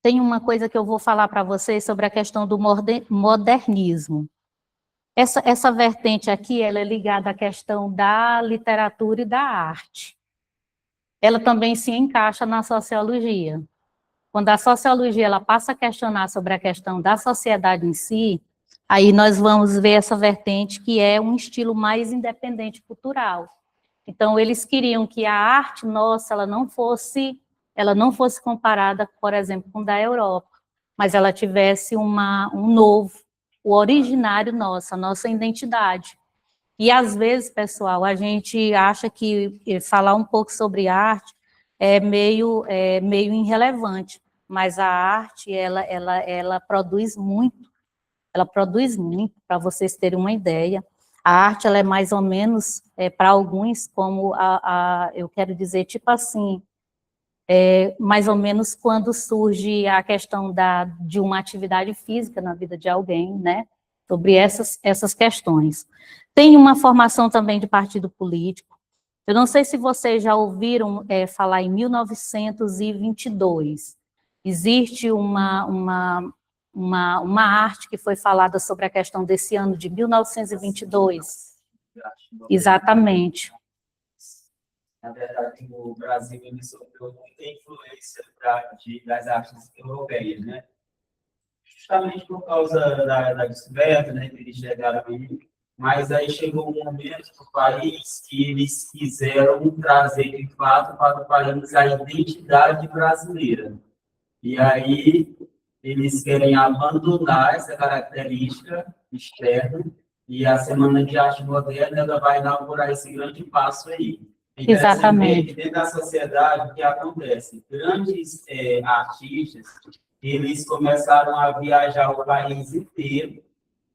Tem uma coisa que eu vou falar para vocês sobre a questão do modernismo. Essa vertente aqui, ela é ligada à questão da literatura e da arte. Ela também se encaixa na sociologia. Quando a sociologia ela passa a questionar sobre a questão da sociedade em si, aí nós vamos ver essa vertente que é um estilo mais independente cultural. Então, eles queriam que a arte nossa ela não fosse ela não fosse comparada, por exemplo, com da Europa, mas ela tivesse um novo, o originário nosso, a nossa identidade. E, às vezes, pessoal, a gente acha que falar um pouco sobre arte é meio irrelevante, mas a arte, ela produz muito, para vocês terem uma ideia. A arte, ela é mais ou menos, para alguns, como eu quero dizer, tipo assim, mais ou menos quando surge a questão de uma atividade física na vida de alguém, né? Sobre essas questões. Tem uma formação também de partido político. Eu não sei se vocês já ouviram falar em 1922. Existe uma arte que foi falada sobre a questão desse ano de 1922. Exatamente. Na verdade, o Brasil ele sofreu muita influência das artes europeias, né? Justamente por causa da descoberta, né, que eles chegaram aí. Mas aí chegou um momento no país que eles quiseram trazer, de fato, para o país a identidade brasileira. E aí eles querem abandonar essa característica externa e a Semana de Arte Moderna ela vai inaugurar esse grande passo aí. Exatamente. Dentro da sociedade, o que acontece? Grandes artistas, eles começaram a viajar o país inteiro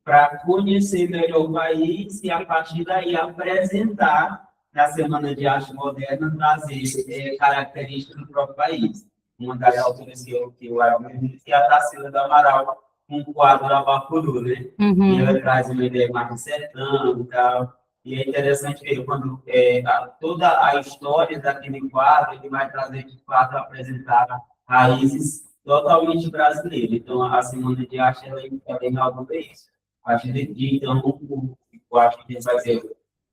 para conhecer melhor o país e, a partir daí, apresentar na Semana de Arte Moderna, trazer características do próprio país. Uma das autores que eu era que é a Tarsila do Amaral, um quadro da Bacuru, né? Uhum. E ela traz uma ideia mais do sertão e tal. E é interessante ver quando toda a história daquele quadro, ele vai trazer, de fato, apresentar raízes totalmente brasileiras. Então, a Semana de Arte, ela inaugura isso. A gente, então, eu acho que vai ser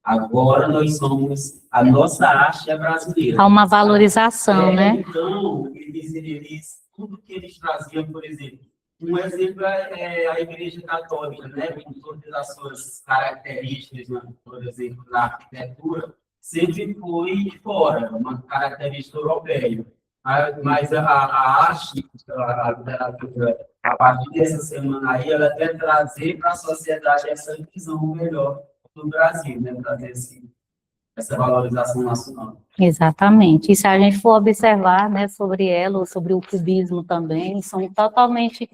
agora nós somos, a nossa arte é brasileira. Há uma valorização, né? Então, tudo que eles traziam, por exemplo, um exemplo é a Igreja Católica, né? Com todas as suas características, né? Por exemplo, na arquitetura, sempre foi de fora, uma característica europeia. Mas a arte, a literatura, a partir dessa semana aí, ela quer trazer para a sociedade essa visão melhor do Brasil, né? Trazer essa valorização nacional. Exatamente. E se a gente for observar, né, sobre ela, ou sobre o cubismo também, são totalmente,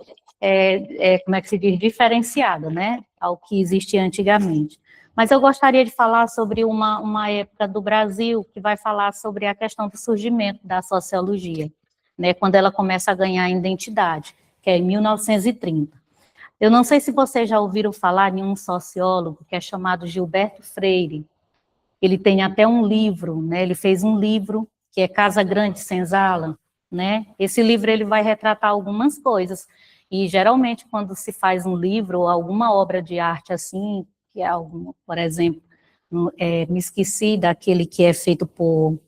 como é que se diz, diferenciadas, né, ao que existia antigamente. Mas eu gostaria de falar sobre uma época do Brasil que vai falar sobre a questão do surgimento da sociologia, né, quando ela começa a ganhar identidade, que é em 1930. Eu não sei se vocês já ouviram falar em um sociólogo que é chamado Gilberto Freire. Ele tem até um livro, né? Ele fez um livro que é Casa Grande Senzala, né? Esse livro ele vai retratar algumas coisas. E geralmente quando se faz um livro ou alguma obra de arte assim, que é alguma, por exemplo, me esqueci daquele que é feito por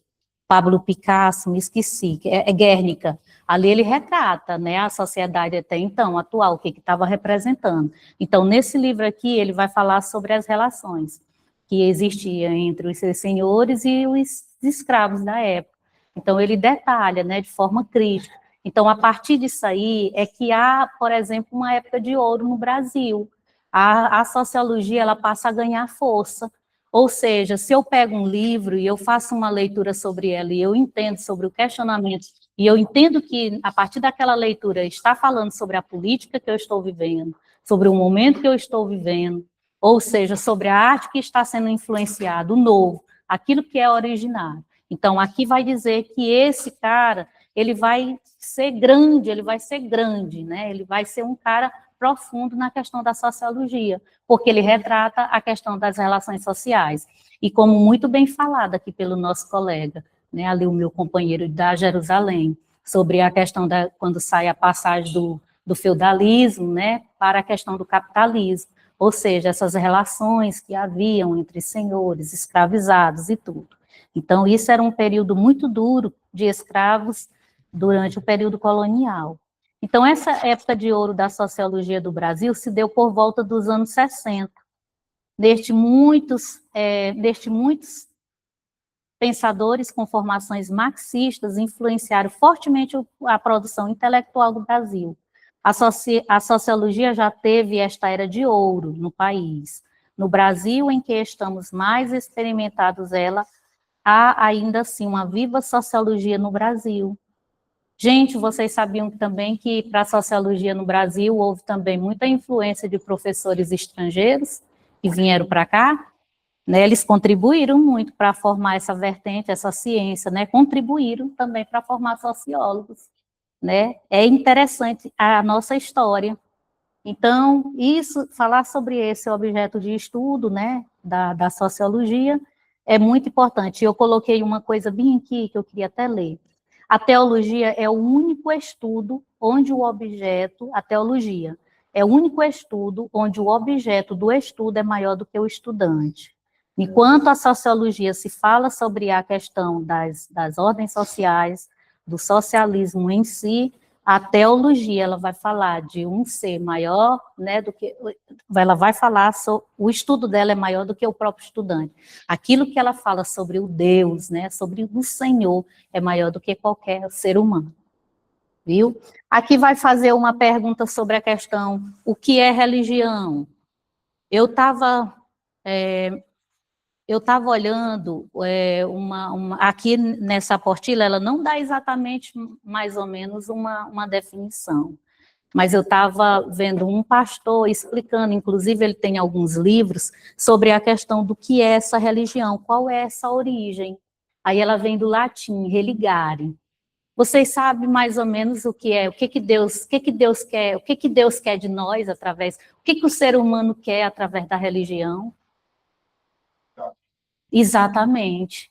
Pablo Picasso, me esqueci, que é Guernica. Ali ele retrata, né, a sociedade até então, atual, o que estava representando. Então, nesse livro aqui, ele vai falar sobre as relações que existiam entre os seus senhores e os escravos da época. Então, ele detalha, né, de forma crítica. Então, a partir disso aí, é que há, por exemplo, uma época de ouro no Brasil. A sociologia, ela passa a ganhar força. Ou seja, se eu pego um livro e eu faço uma leitura sobre ela e eu entendo sobre o questionamento, e eu entendo que, a partir daquela leitura, está falando sobre a política que eu estou vivendo, sobre o momento que eu estou vivendo, ou seja, sobre a arte que está sendo influenciada, o novo, aquilo que é originário. Então, aqui vai dizer que esse cara, ele vai ser grande, né? Ele vai ser um cara profundo na questão da sociologia, porque ele retrata a questão das relações sociais. E como muito bem falado aqui pelo nosso colega, né, ali o meu companheiro da Jerusalém, sobre a questão quando sai a passagem do feudalismo, né, para a questão do capitalismo, ou seja, essas relações que haviam entre senhores, escravizados e tudo. Então, isso era um período muito duro de escravos durante o período colonial. Então, essa época de ouro da sociologia do Brasil se deu por volta dos anos 60. Deste muitos pensadores com formações marxistas influenciaram fortemente a produção intelectual do Brasil. A sociologia já teve esta era de ouro no país. No Brasil, em que estamos mais experimentados ela, há ainda assim uma viva sociologia no Brasil. Gente, vocês sabiam também que para a sociologia no Brasil houve também muita influência de professores estrangeiros que vieram para cá, né? Eles contribuíram muito para formar essa vertente, essa ciência, né? Contribuíram também para formar sociólogos, né? É interessante a nossa história. Então, falar sobre esse objeto de estudo, né, da sociologia, é muito importante. Eu coloquei uma coisa bem aqui que eu queria até ler. A teologia é o único estudo onde o objeto, a teologia, é o único estudo onde o objeto do estudo é maior do que o estudante. Enquanto a sociologia se fala sobre a questão das ordens sociais, do socialismo em si, a teologia, ela vai falar de um ser maior, né, do que, ela vai falar, o estudo dela é maior do que o próprio estudante. Aquilo que ela fala sobre o Deus, né, sobre o Senhor, é maior do que qualquer ser humano, viu? Aqui vai fazer uma pergunta sobre a questão, o que é religião? Eu estava olhando aqui nessa apostila, ela não dá exatamente, mais ou menos, uma definição, mas eu estava vendo um pastor explicando, inclusive ele tem alguns livros, sobre a questão do que é essa religião, qual é essa origem. Aí ela vem do latim, religare. Vocês sabem mais ou menos o que é, o que Deus quer, o que Deus quer de nós através, o que o ser humano quer através da religião? Exatamente.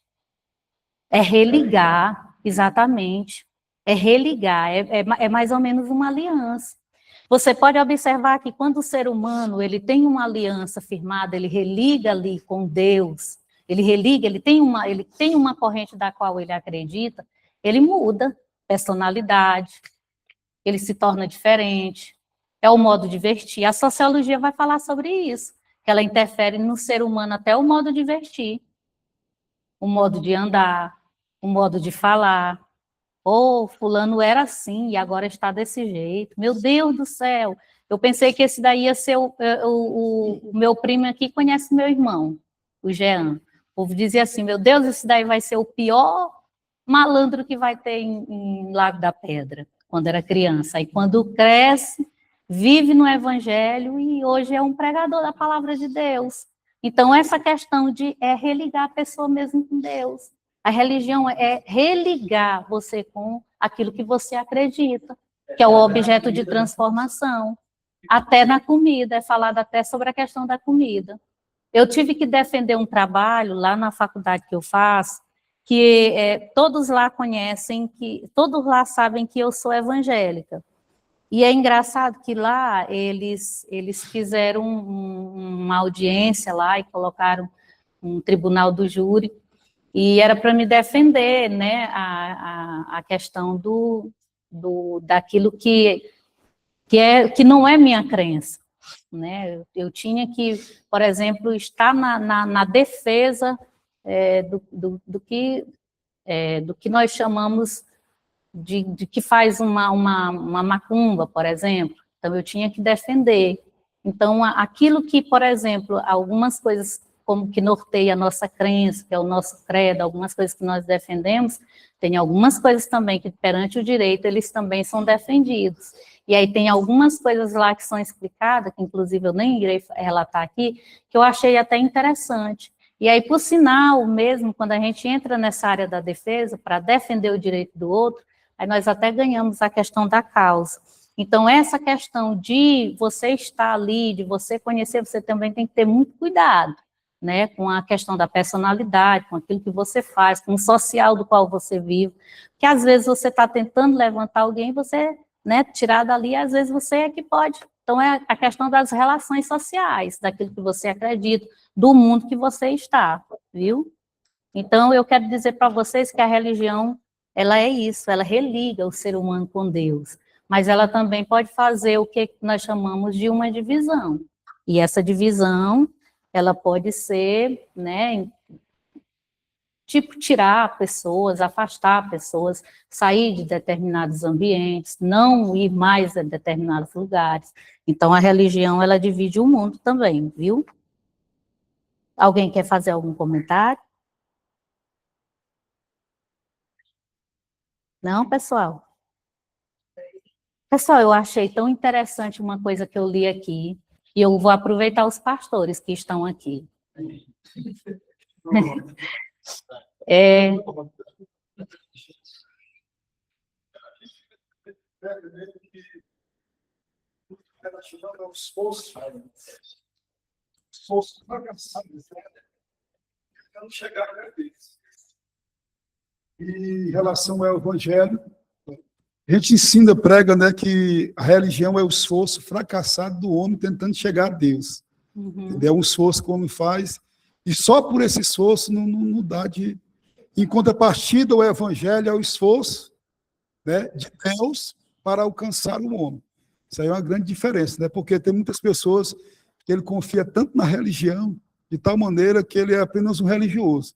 É religar, exatamente. É religar, é mais ou menos uma aliança. Você pode observar que quando o ser humano ele tem uma aliança firmada, ele religa ali com Deus, ele religa, ele tem uma corrente da qual ele acredita, ele muda personalidade, ele se torna diferente, é o modo de vestir. A sociologia vai falar sobre isso, que ela interfere no ser humano até o modo de vestir, o modo de andar, o modo de falar. Fulano era assim e agora está desse jeito. Meu Deus do céu, eu pensei que esse daí ia ser o meu primo aqui, conhece meu irmão, o Jean. O povo dizia assim, meu Deus, esse daí vai ser o pior malandro que vai ter em Lago da Pedra, quando era criança. Aí quando cresce, vive no evangelho e hoje é um pregador da palavra de Deus. Então, essa questão de religar a pessoa mesmo com Deus. A religião é religar você com aquilo que você acredita, que é o objeto de transformação. Até na comida, é falado até sobre a questão da comida. Eu tive que defender um trabalho lá na faculdade que eu faço, que todos lá conhecem, todos lá sabem que eu sou evangélica. E é engraçado que lá eles fizeram uma audiência lá e colocaram um tribunal do júri, e era para me defender, né, a questão daquilo que não é minha crença, né? Eu tinha que, por exemplo, estar na defesa do que nós chamamos de que faz uma macumba, por exemplo. Então, eu tinha que defender. Então, aquilo que, por exemplo, algumas coisas como que norteia a nossa crença, que é o nosso credo, algumas coisas que nós defendemos, tem algumas coisas também que, perante o direito, eles também são defendidos. E aí tem algumas coisas lá que são explicadas, que inclusive eu nem irei relatar aqui, que eu achei até interessante. E aí, por sinal mesmo, quando a gente entra nessa área da defesa, para defender o direito do outro, aí nós até ganhamos a questão da causa. Então, essa questão de você estar ali, de você conhecer, você também tem que ter muito cuidado, né, com a questão da personalidade, com aquilo que você faz, com o social do qual você vive, que às vezes você está tentando levantar alguém, você, né, tirar dali, às vezes você é que pode. Então, é a questão das relações sociais, daquilo que você acredita, do mundo que você está, viu? Então, eu quero dizer para vocês que a religião, ela é isso, ela religa o ser humano com Deus, mas ela também pode fazer o que nós chamamos de uma divisão, e essa divisão, ela pode ser, né, tipo, tirar pessoas, afastar pessoas, sair de determinados ambientes, não ir mais a determinados lugares. Então, a religião, ela divide o mundo também, viu? Alguém quer fazer algum comentário? Não, pessoal? Pessoal, eu achei tão interessante uma coisa que eu li aqui, e eu vou aproveitar os pastores que estão aqui. E em relação ao evangelho, a gente ensina, prega, né, que a religião é o esforço fracassado do homem tentando chegar a Deus. É um esforço que o homem faz, e só por esse esforço não dá de... Em contrapartida, o evangelho é o esforço, né, de Deus para alcançar o homem. Isso aí é uma grande diferença, né, porque tem muitas pessoas que ele confia tanto na religião, de tal maneira que ele é apenas um religioso.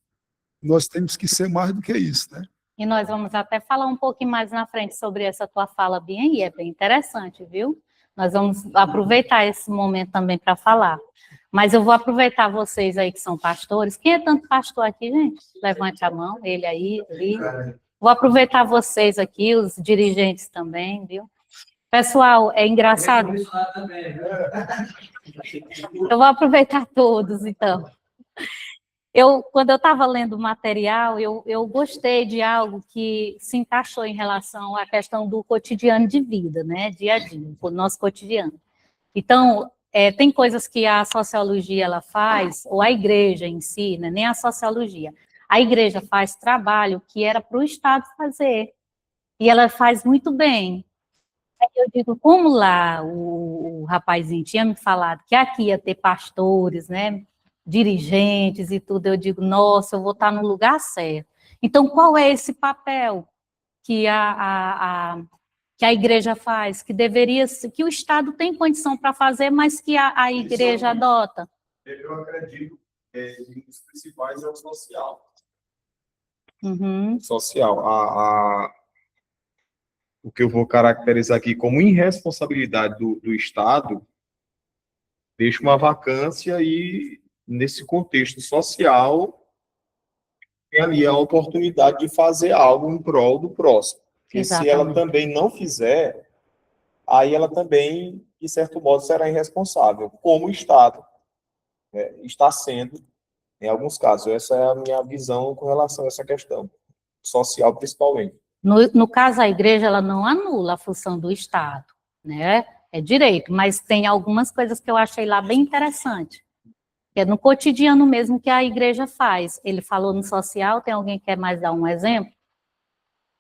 Nós temos que ser mais do que isso, né? E nós vamos até falar um pouquinho mais na frente sobre essa tua fala bem aí, é bem interessante, viu? Nós vamos aproveitar esse momento também para falar. Mas eu vou aproveitar vocês aí que são pastores. Quem é tanto pastor aqui, gente? Levante a mão, ele aí, ali. Vou aproveitar vocês aqui, os dirigentes também, viu? Pessoal, é engraçado. Eu vou aproveitar todos, então. Quando eu estava lendo o material, eu gostei de algo que se encaixou em relação à questão do cotidiano de vida, né? Dia a dia, o nosso cotidiano. Então, tem coisas que a sociologia ela faz, ou a igreja em si, né? Nem a sociologia. A igreja faz trabalho que era para o Estado fazer, e ela faz muito bem. Aí eu digo, como lá o rapazinho tinha me falado que aqui ia ter pastores, né? Dirigentes e tudo, eu digo, nossa, eu vou estar no lugar certo. Então, qual é esse papel que que a igreja faz, que o Estado tem condição para fazer, mas que a igreja adota? Eu acredito que um dos principais é o social. Uhum. Social. O que eu vou caracterizar aqui como irresponsabilidade do Estado deixa uma vacância e, nesse contexto social, tem ali a oportunidade de fazer algo em prol do próximo. Porque se ela também não fizer, aí ela também, de certo modo, será irresponsável, como o Estado está sendo, em alguns casos. Essa é a minha visão com relação a essa questão, social principalmente. No caso, a igreja ela não anula a função do Estado, né? É direito, mas tem algumas coisas que eu achei lá bem interessante, que é no cotidiano mesmo que a igreja faz. Ele falou no social, tem alguém que quer mais dar um exemplo?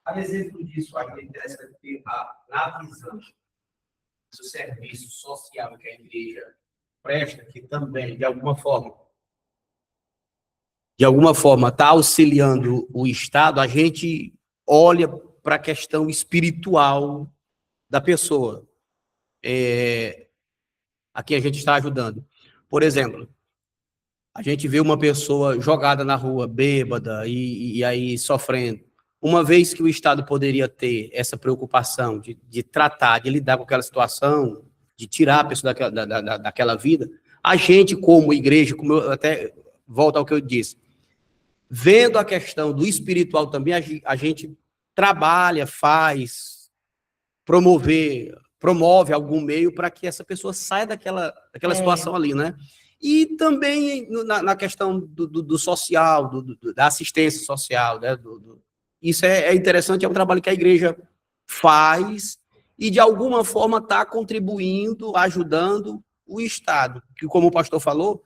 A exemplo disso, aí é interessante que na visão do serviço social que a igreja presta, que também, de alguma forma está auxiliando o Estado, a gente olha para a questão espiritual da pessoa. Aqui a gente está ajudando. Por exemplo, a gente vê uma pessoa jogada na rua, bêbada, e aí sofrendo. Uma vez que o Estado poderia ter essa preocupação de tratar, de lidar com aquela situação, de tirar a pessoa daquela vida, a gente, como igreja, como eu até volto ao que eu disse, vendo a questão do espiritual também, a gente trabalha, promove algum meio para que essa pessoa saia daquela situação ali, né? E também na questão do social, da assistência social, né? Isso é interessante, é um trabalho que a igreja faz e, de alguma forma, está contribuindo, ajudando o Estado, que, como o pastor falou,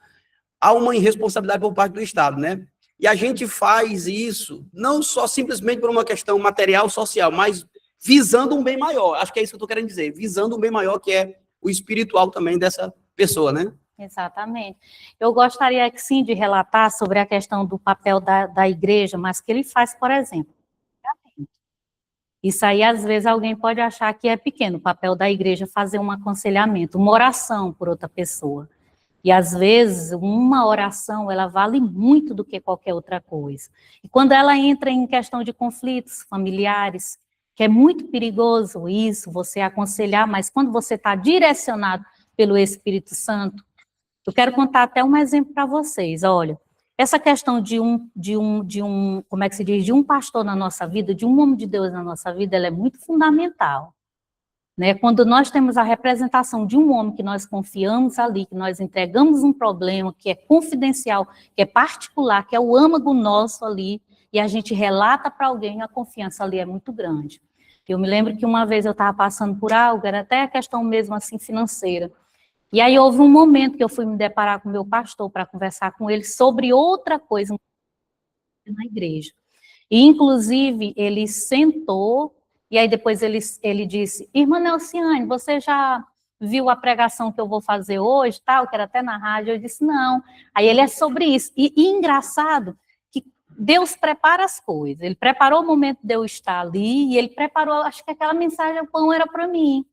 há uma irresponsabilidade por parte do Estado, né? E a gente faz isso não só simplesmente por uma questão material, social, mas visando um bem maior. Acho que é isso que eu estou querendo dizer, visando um bem maior, que é o espiritual também dessa pessoa, né? Exatamente. Eu gostaria, sim, de relatar sobre a questão do papel da igreja, mas que ele faz, por exemplo. Isso aí, às vezes, alguém pode achar que é pequeno, o papel da igreja fazer um aconselhamento, uma oração por outra pessoa. E, às vezes, uma oração, ela vale muito do que qualquer outra coisa. E quando ela entra em questão de conflitos familiares, que é muito perigoso isso, você aconselhar, mas quando você está direcionado pelo Espírito Santo, eu quero contar até um exemplo para vocês. Olha, essa questão de como é que se diz, de um pastor na nossa vida, de um homem de Deus na nossa vida, ela é muito fundamental. Né? Quando nós temos a representação de um homem que nós confiamos ali, que nós entregamos um problema que é confidencial, que é particular, que é o âmago nosso ali, e a gente relata para alguém, a confiança ali é muito grande. Eu me lembro que uma vez eu estava passando por algo, era até a questão mesmo assim financeira, e aí houve um momento que eu fui me deparar com o meu pastor para conversar com ele sobre outra coisa na igreja. E, inclusive, ele sentou. E aí depois ele disse, irmã Nelciane, você já viu a pregação que eu vou fazer hoje, tal, que era até na rádio? Eu disse, não. Aí ele é sobre isso. E engraçado que Deus prepara as coisas. Ele preparou o momento de eu estar ali, e ele preparou, acho que aquela mensagem, o pão era para mim.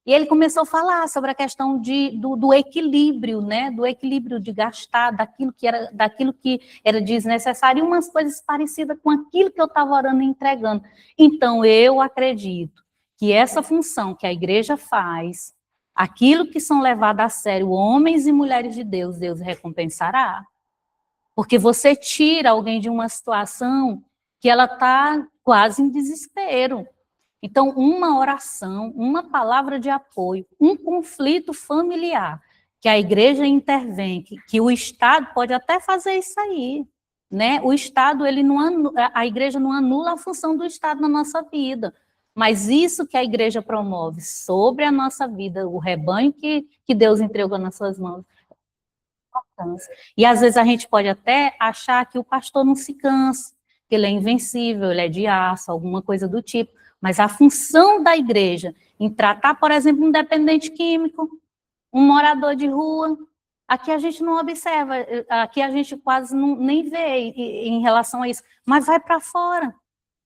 E ele começou a falar sobre a questão do equilíbrio, né? Do equilíbrio de gastar, daquilo que era desnecessário, e umas coisas parecidas com aquilo que eu estava orando e entregando. Então, eu acredito que essa função que a igreja faz, aquilo que são levados a sério, homens e mulheres de Deus, Deus recompensará. Porque você tira alguém de uma situação que ela está quase em desespero. Então, uma oração, uma palavra de apoio, um conflito familiar, que a igreja intervém, que o Estado pode até fazer isso aí, né? O Estado, a igreja não anula a função do Estado na nossa vida, mas isso que a igreja promove sobre a nossa vida, o rebanho que Deus entregou nas suas mãos. E às vezes a gente pode até achar que o pastor não se cansa, que ele é invencível, ele é de aço, alguma coisa do tipo. Mas a função da igreja em tratar, por exemplo, um dependente químico, um morador de rua, aqui a gente não observa, aqui a gente quase nem vê em relação a isso, mas vai para fora,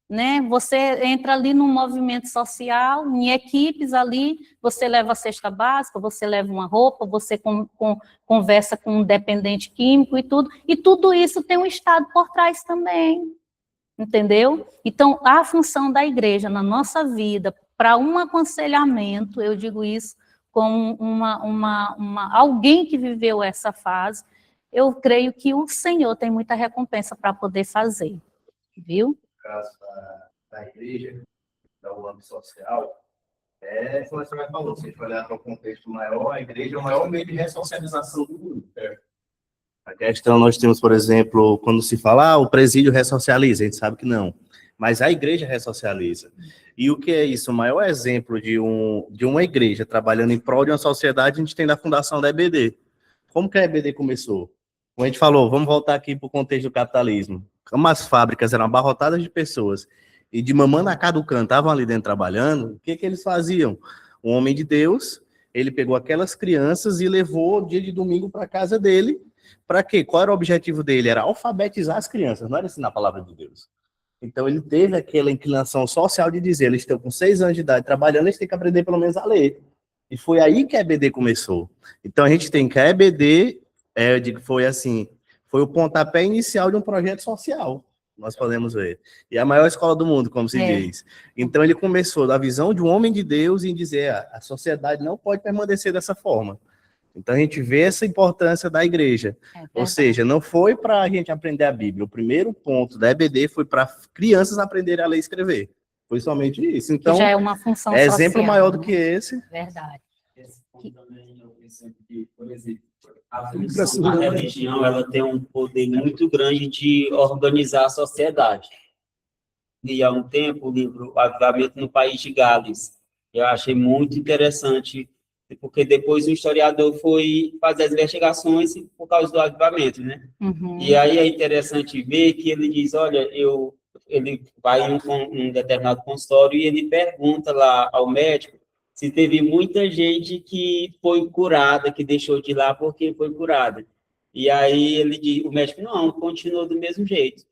né? Você entra ali num movimento social, em equipes ali, você leva a cesta básica, você leva uma roupa, você conversa com um dependente químico e tudo isso tem um Estado por trás também. Entendeu? Então, a função da igreja na nossa vida, para um aconselhamento, eu digo isso como alguém que viveu essa fase, eu creio que o Senhor tem muita recompensa para poder fazer, viu? No caso da igreja, do âmbito social, como a senhora falou, se a gente olhar para o contexto maior, a igreja é o maior meio de ressocialização do mundo. A questão, nós temos, por exemplo, quando se fala, o presídio ressocializa, a gente sabe que não, mas a igreja ressocializa. E o que é isso? O maior exemplo de uma igreja trabalhando em prol de uma sociedade, a gente tem da fundação da EBD. Como que a EBD começou? Como a gente falou, vamos voltar aqui para o contexto do capitalismo. Como as fábricas eram abarrotadas de pessoas, e de mamãe na cada canto estavam ali dentro trabalhando, o que eles faziam? Um homem de Deus, ele pegou aquelas crianças e levou o dia de domingo para a casa dele. Para quê? Qual era o objetivo dele? Era alfabetizar as crianças, não era ensinar a palavra de Deus. Então, ele teve aquela inclinação social de dizer, eles estão com 6 anos de idade trabalhando, eles têm que aprender pelo menos a ler. E foi aí que a EBD começou. Então, a gente tem que a EBD, foi o pontapé inicial de um projeto social, nós podemos ver. E a maior escola do mundo, como se diz. Então, ele começou da visão de um homem de Deus em dizer, a sociedade não pode permanecer dessa forma. Então, a gente vê essa importância da igreja. Ou seja, não foi para a gente aprender a Bíblia. O primeiro ponto da EBD foi para crianças aprenderem a ler e escrever. Foi somente isso. Então, que já é uma função exemplo social, maior né? do que esse. Verdade. Esse ponto também eu penso que, por exemplo, a religião ela tem um poder muito grande de organizar a sociedade. E há um tempo, o livro Avivamento no País de Gales, eu achei muito interessante, porque depois o historiador foi fazer as investigações por causa do avivamento, né? Uhum. E aí é interessante ver que ele diz, olha, ele vai em um determinado consultório e ele pergunta lá ao médico se teve muita gente que foi curada, que deixou de ir lá porque foi curada. E aí o médico, não, continuou do mesmo jeito.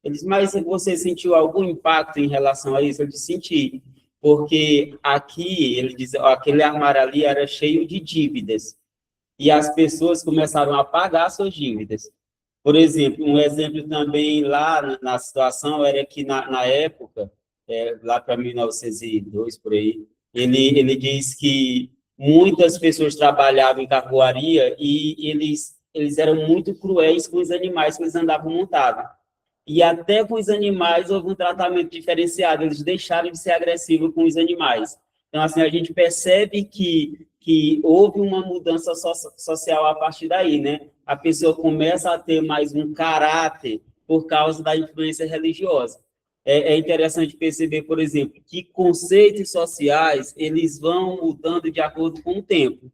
Ele diz, mas você sentiu algum impacto em relação a isso? Eu disse, senti. Porque aqui, ele diz, aquele armário ali era cheio de dívidas. e as pessoas começaram a pagar suas dívidas. Por exemplo, um exemplo também lá na situação era que, na época, lá para 1902, por aí, ele diz que muitas pessoas trabalhavam em carvoaria e eles eram muito cruéis com os animais que eles andavam montados. E até com os animais houve um tratamento diferenciado, eles deixaram de ser agressivos com os animais. Então, assim, a gente percebe que houve uma mudança social a partir daí, né? A pessoa começa a ter mais um caráter por causa da influência religiosa. É interessante perceber, por exemplo, que conceitos sociais, eles vão mudando de acordo com o tempo.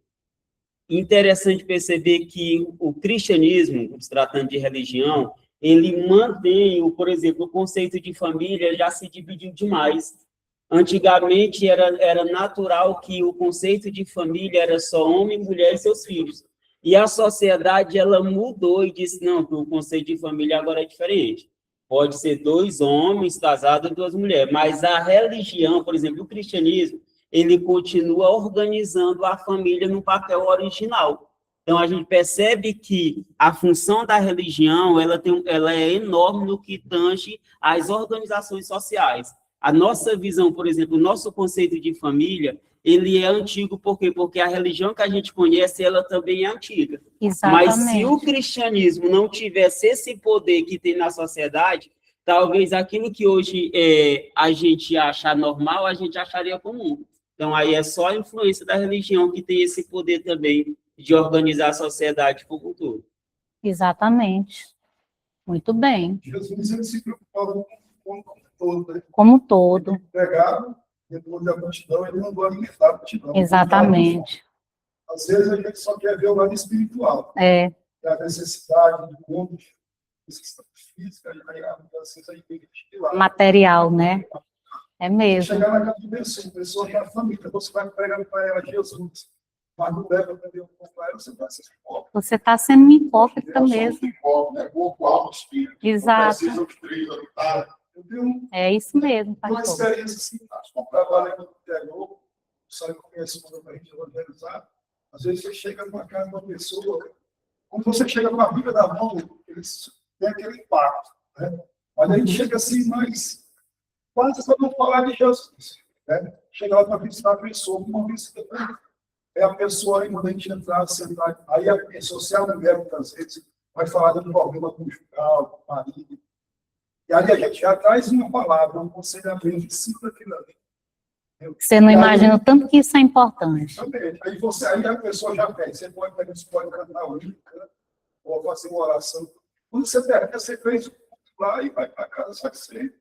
Interessante perceber que o cristianismo, se tratando de religião, ele mantém, por exemplo, o conceito de família já se dividiu demais. Antigamente era natural que o conceito de família era só homem, mulher e seus filhos. E a sociedade ela mudou e disse, não, que o conceito de família agora é diferente. Pode ser 2 homens casados e 2 mulheres, mas a religião, por exemplo, o cristianismo, ele continua organizando a família no papel original. Então, a gente percebe que a função da religião ela é enorme no que tange às organizações sociais. A nossa visão, por exemplo, o nosso conceito de família, ele é antigo, por quê? Porque a religião que a gente conhece, ela também é antiga. Exatamente. Mas se o cristianismo não tivesse esse poder que tem na sociedade, talvez aquilo que hoje a gente acha normal, a gente acharia comum. Então, aí é só a influência da religião que tem esse poder também de organizar a sociedade por um todo. Exatamente. Muito bem. Jesus ele se preocupava com o todo, né? Como um todo. Ele pregava, depois da multidão, ele mandou alimentar a multidão. Exatamente. Às vezes a gente só quer ver o lado espiritual. É. A necessidade do mundo, necessidade física, aí às vezes a gente tem que estilar. Material, né? É mesmo. Chegar na casa de pessoa que é a família, você vai pregar para ela Jesus, mas não deve aprender um pouco para ela, você vai ser hipócrita. Você está sendo um hipócrita mesmo. Hipócrita, corpo, alma, espírito. Exato. Precisa de trilha, eu tenho É isso mesmo, uma pastor. experiência assim, acho que eu trabalho no interior, sabe como é isso quando a gente evangelizar. Às vezes você chega numa casa de uma pessoa, quando você chega com a Bíblia na mão, eles têm aquele impacto, né? Mas a gente chega assim, mas quase para não falar de Jesus, né? Chega lá para visitar a pessoa, uma visita, é a pessoa aí, quando a gente entrar, sentar, aí a pessoa, se a mulher, muitas vezes, vai falar de um problema conjugal, com o marido. E aí a gente já traz uma palavra, um aconselhamento em cima daquilo ali. Você não imagina o tanto que isso é importante. Também. Aí a pessoa já pede, você pode cantar o hino, ou fazer uma oração. Quando você termina, você fez o lá e vai para casa satisfeito.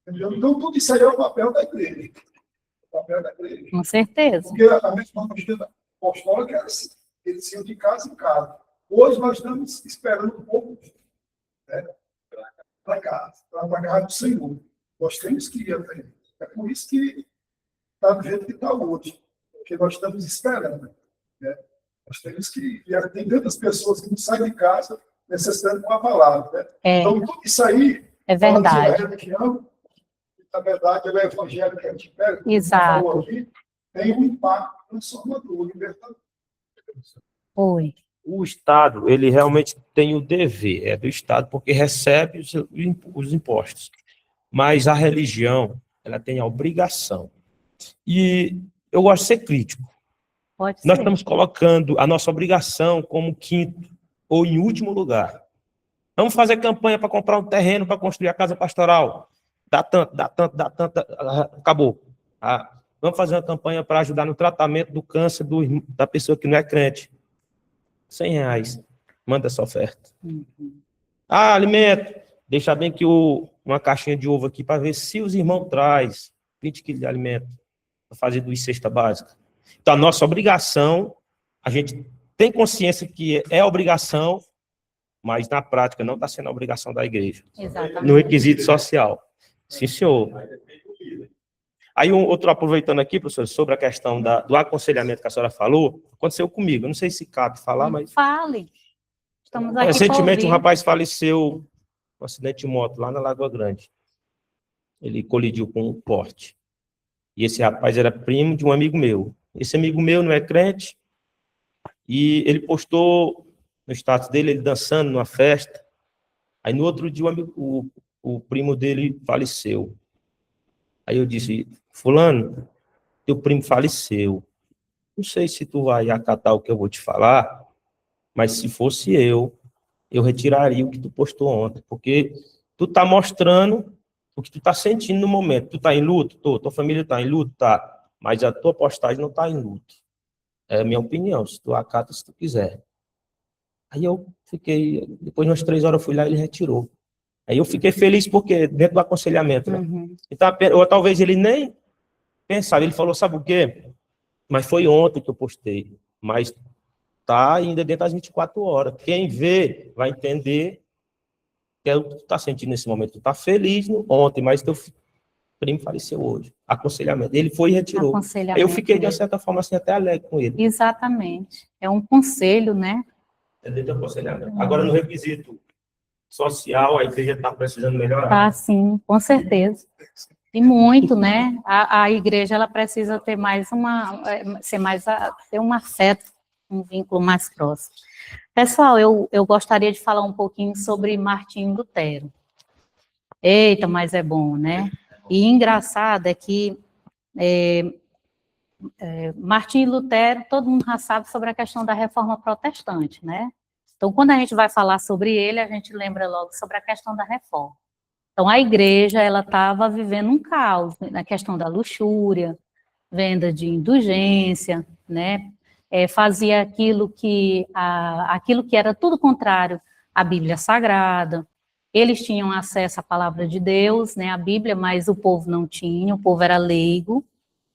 Entendeu? Então, tudo isso aí é o papel da igreja. O papel da igreja. Com certeza. Porque a mesma coisa apostólica era assim, eles iam de casa em casa. Hoje nós estamos esperando um pouco, né, para casa do Senhor. Nós temos que ir até. É por isso que está do jeito que está hoje. Porque nós estamos esperando. Né? Nós temos que ir. Tem tantas pessoas que não saem de casa necessitando de uma palavra. Né? É. Então, tudo isso aí, É verdade. religião, na verdade, é o evangelho que a gente pega, Exato. aqui, tem um impacto transformador, libertador. Oi. O Estado, ele realmente tem o dever, é do Estado, porque recebe os impostos. Mas a religião, ela tem a obrigação. E eu gosto de ser crítico. Pode Nós ser. estamos colocando a nossa obrigação como quinto ou em último lugar. Vamos fazer campanha para comprar um terreno para construir a casa pastoral. Dá tanto, acabou. Vamos fazer uma campanha para ajudar no tratamento do câncer da pessoa que não é crente. R$100. Manda essa oferta. Alimento. Deixa bem que uma caixinha de ovo aqui para ver se os irmãos trazem 20 quilos de alimento para fazer do cesta básica. Então, a nossa obrigação, a gente tem consciência que é obrigação, mas na prática não está sendo a obrigação da igreja. Exatamente. No requisito social. Sim, senhor. Aí, outro aproveitando aqui, professor, sobre a questão do aconselhamento que a senhora falou, aconteceu comigo. Eu não sei se cabe falar, mas... Fale. Estamos aqui Recentemente, para um ouvir. rapaz faleceu um acidente de moto lá na Lagoa Grande. Ele colidiu com um Porsche. E esse rapaz era primo de um amigo meu. Esse amigo meu não é crente E ele postou no status dele, ele dançando numa festa. Aí no outro dia o primo dele faleceu. Aí eu disse, fulano, teu primo faleceu. Não sei se tu vai acatar o que eu vou te falar, mas se fosse eu retiraria o que tu postou ontem, porque tu tá mostrando o que tu tá sentindo no momento. Tu tá em luto? Tua família tá em luto? Tá. Mas a tua postagem não tá em luto. É a minha opinião, se tu acata, se tu quiser. Aí eu fiquei, depois de umas 3 horas eu fui lá e ele retirou. Aí eu fiquei feliz porque, dentro do aconselhamento, né? Então, ou talvez ele nem pensava, ele falou, sabe o quê? Mas foi ontem que eu postei, mas tá ainda dentro das 24 horas. Quem vê vai entender que é o que tu tá sentindo nesse momento. Tu tá feliz ontem, mas teu primo faleceu hoje. Aconselhamento. Ele foi e retirou. Aconselhamento. Aí eu fiquei, de certa forma, assim, até alegre com ele. Exatamente. É um conselho, né? É dentro do aconselhamento. Agora, no requisito social, a igreja está precisando melhorar. Tá, sim, com certeza. E muito, né? A igreja, ela precisa ter mais ter um afeto, um vínculo mais próximo. Pessoal, eu gostaria de falar um pouquinho sobre Martinho Lutero. Eita, mas é bom, né? E engraçado é que Martinho Lutero, todo mundo já sabe sobre a questão da reforma protestante, né? Então, quando a gente vai falar sobre ele, a gente lembra logo sobre a questão da reforma. Então, a igreja, ela estava vivendo um caos na questão da luxúria, venda de indulgência, né? Fazia aquilo que era tudo contrário à Bíblia Sagrada. Eles tinham acesso à palavra de Deus, né, a Bíblia, mas o povo não tinha, o povo era leigo,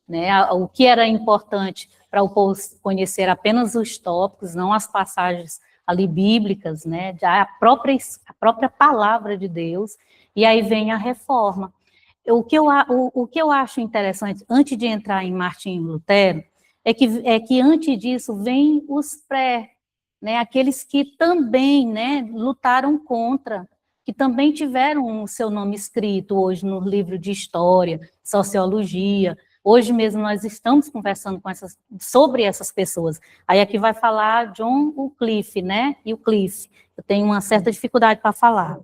né? O que era importante para o povo conhecer apenas os tópicos, não as passagens ali bíblicas, né? A própria palavra de Deus. E aí vem a reforma. O que eu acho interessante, antes de entrar em Martinho Lutero, é que antes disso vem os né, aqueles que também, né, lutaram contra, que também tiveram o seu nome escrito hoje no livro de história, sociologia. Hoje mesmo nós estamos conversando sobre essas pessoas. Aí aqui vai falar John Wycliffe, né, e o Cliff. Eu tenho uma certa dificuldade para falar.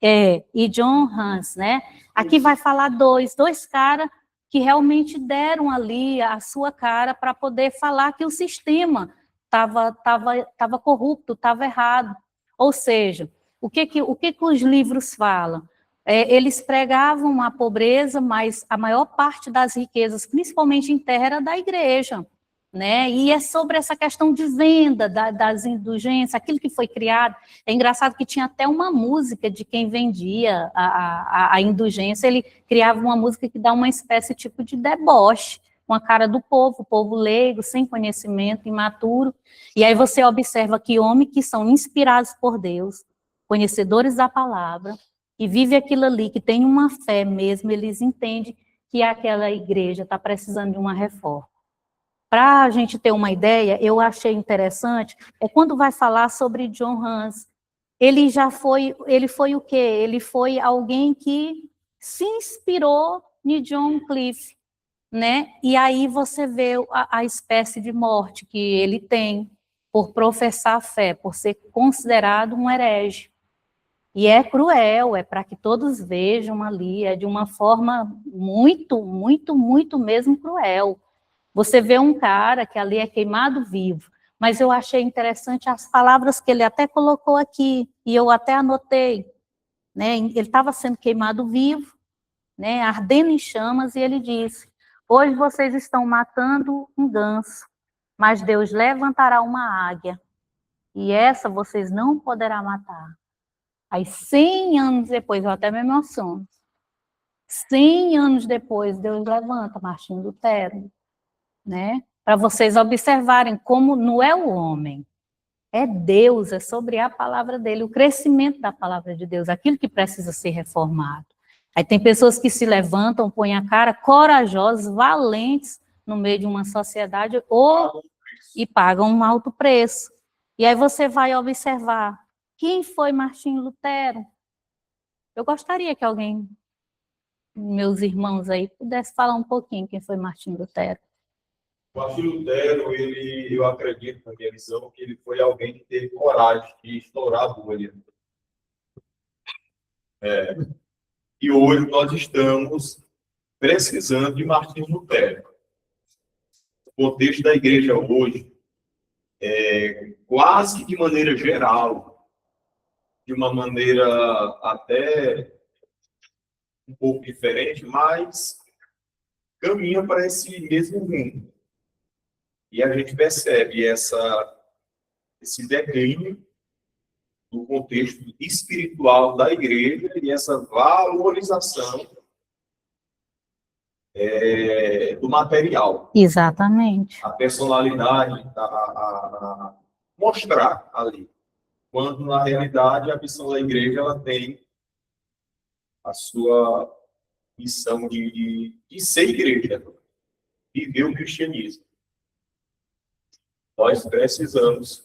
E John Hus, né? Aqui vai falar dois caras que realmente deram ali a sua cara para poder falar que o sistema estava corrupto, estava errado. Ou seja, o que os livros falam? Eles pregavam a pobreza, mas a maior parte das riquezas, principalmente em terra, era da igreja. Né? E é sobre essa questão de venda das indulgências, aquilo que foi criado. É engraçado que tinha até uma música de quem vendia a indulgência, ele criava uma música que dá uma espécie tipo de deboche, com a cara do povo, o povo leigo, sem conhecimento, imaturo. E aí você observa que homens que são inspirados por Deus, conhecedores da palavra, que vivem aquilo ali, que tem uma fé mesmo, eles entendem que aquela igreja está precisando de uma reforma. Para a gente ter uma ideia, eu achei interessante, quando vai falar sobre John Hus, ele foi o quê? Ele foi alguém que se inspirou em John Wycliffe, né? E aí você vê a espécie de morte que ele tem por professar a fé, por ser considerado um herege. E é cruel, é para que todos vejam ali, é de uma forma muito, muito, muito mesmo cruel. Você vê um cara que ali é queimado vivo, mas eu achei interessante as palavras que ele até colocou aqui, e eu até anotei, né? Ele estava sendo queimado vivo, né? Ardendo em chamas, e ele disse: hoje vocês estão matando um ganso, mas Deus levantará uma águia, e essa vocês não poderão matar. Aí 100 anos depois, eu até me emociono, 100 anos depois, Deus levanta Martinho Lutero, né? Para vocês observarem como não é o homem, é Deus, é sobre a palavra dele, o crescimento da palavra de Deus, aquilo que precisa ser reformado. Aí tem pessoas que se levantam, põem a cara, corajosos, valentes, no meio de uma sociedade, e pagam um alto preço. E aí você vai observar, quem foi Martinho Lutero? Eu gostaria que alguém, meus irmãos aí, pudesse falar um pouquinho quem foi Martinho Lutero. O Martinho Lutero, eu acredito na minha visão, que ele foi alguém que teve coragem de estourar a bolha. E hoje nós estamos precisando de Martinho Lutero. O contexto da igreja hoje, quase que de maneira geral, de uma maneira até um pouco diferente, mas caminha para esse mesmo rumo. E a gente percebe esse declínio do contexto espiritual da igreja e essa valorização do material. Exatamente. A personalidade, mostrar ali. Quando, na realidade, a missão da igreja ela tem a sua missão de ser igreja, viver o cristianismo. Nós precisamos.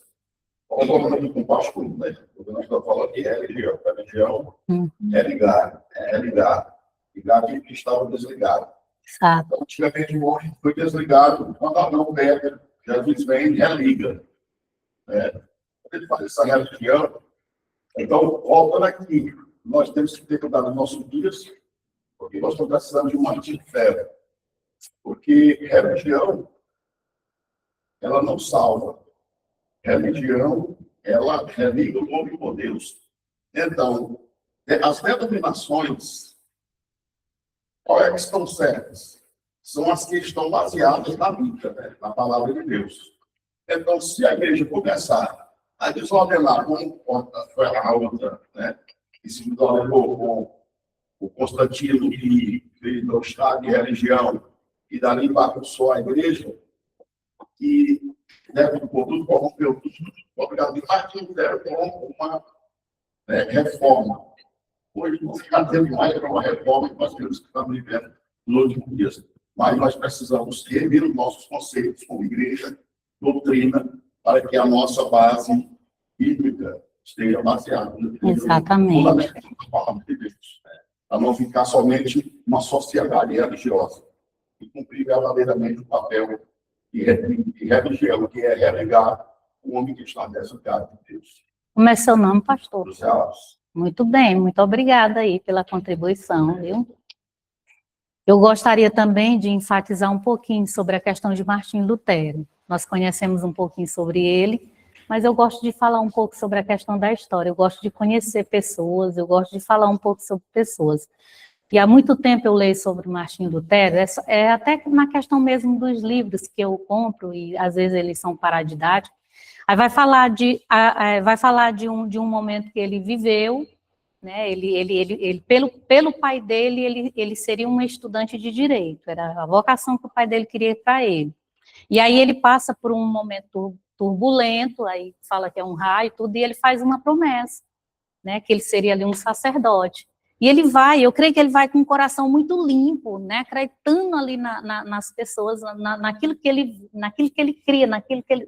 Concordo com o pastor, né? O que nós estamos falando aqui é religião. A religião é ligar que estava desligado. Exato. Então, antigamente o homem foi desligado. Quando a mão pega, Jesus vem e religa. Quando ele faz essa religião, então, voltando aqui, nós temos que ter cuidado nos nossos dias, porque nós estamos precisando de um martírio de fé. Porque religião, ela não salva. Religião, ela religa o homem com Deus. Então, as denominações, qual é que estão certas? São as que estão baseadas na Bíblia, né? Na palavra de Deus. Então, se a igreja começar a desordenar, como foi a outra, né? Que se desordenou com o Constantino, que fez o Estado de religião, e dali bagunçou a igreja, e por tudo, corrompeu tudo. Obrigado. E Martinho Lutero com uma reforma. Hoje não fica dentro mais para uma reforma que nós temos que estar vivendo nos últimos dias. Mas nós precisamos rever os nossos conceitos como igreja, doutrina, para que a nossa base bíblica esteja baseada Exatamente. na palavra de Deus. Para não ficar somente uma sociedade religiosa e cumprir verdadeiramente o papel de religião, que é religar o homem que está nessa casa de Deus. Como é seu nome, pastor? José Alves. Muito bem, muito obrigada aí pela contribuição, viu? Eu gostaria também de enfatizar um pouquinho sobre a questão de Martinho Lutero. Nós conhecemos um pouquinho sobre ele, mas eu gosto de falar um pouco sobre a questão da história. Eu gosto de conhecer pessoas, eu gosto de falar um pouco sobre pessoas. E há muito tempo eu leio sobre Martinho Lutero, até na questão mesmo dos livros que eu compro, e às vezes eles são paradidáticos. Aí vai falar de um momento que ele viveu, né? Pelo pai dele, ele seria um estudante de direito, era a vocação que o pai dele queria para ele. E aí ele passa por um momento turbulento, aí fala que é um raio e tudo, e ele faz uma promessa, né? Que ele seria ali um sacerdote. E ele vai, eu creio que ele vai com um coração muito limpo, né, acreditando ali nas pessoas, naquilo que ele cria,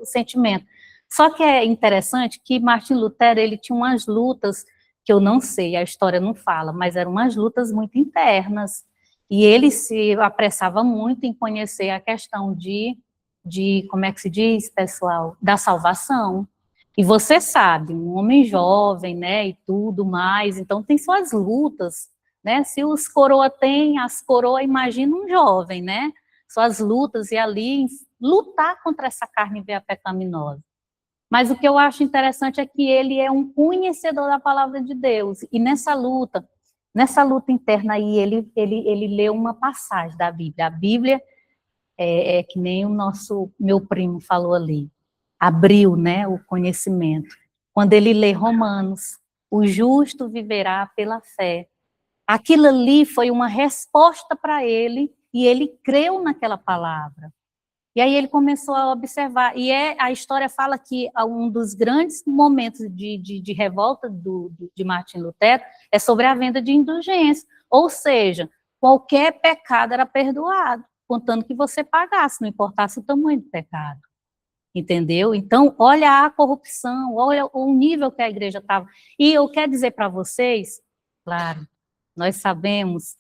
o sentimento. Só que é interessante que Martinho Lutero, ele tinha umas lutas que eu não sei, a história não fala, mas eram umas lutas muito internas, e ele se apressava muito em conhecer a questão de como é que se diz, pessoal, da salvação. E você sabe, um homem jovem, né, e tudo mais, então tem suas lutas, né, se os coroa têm, as coroa, imagina um jovem, né, suas lutas, e ali lutar contra essa carne pecaminosa. Mas o que eu acho interessante é que ele é um conhecedor da palavra de Deus, e nessa luta interna aí, ele leu uma passagem da Bíblia. A Bíblia é que nem meu primo falou ali, abriu, né, o conhecimento. Quando ele lê Romanos, o justo viverá pela fé. Aquilo ali foi uma resposta para ele, e ele creu naquela palavra. E aí ele começou a observar, e a história fala que um dos grandes momentos de revolta de Martinho Lutero é sobre a venda de indulgência, ou seja, qualquer pecado era perdoado, contando que você pagasse, não importasse o tamanho do pecado. Entendeu? Então, olha a corrupção, olha o nível que a igreja estava. E eu quero dizer para vocês, claro, nós sabemos,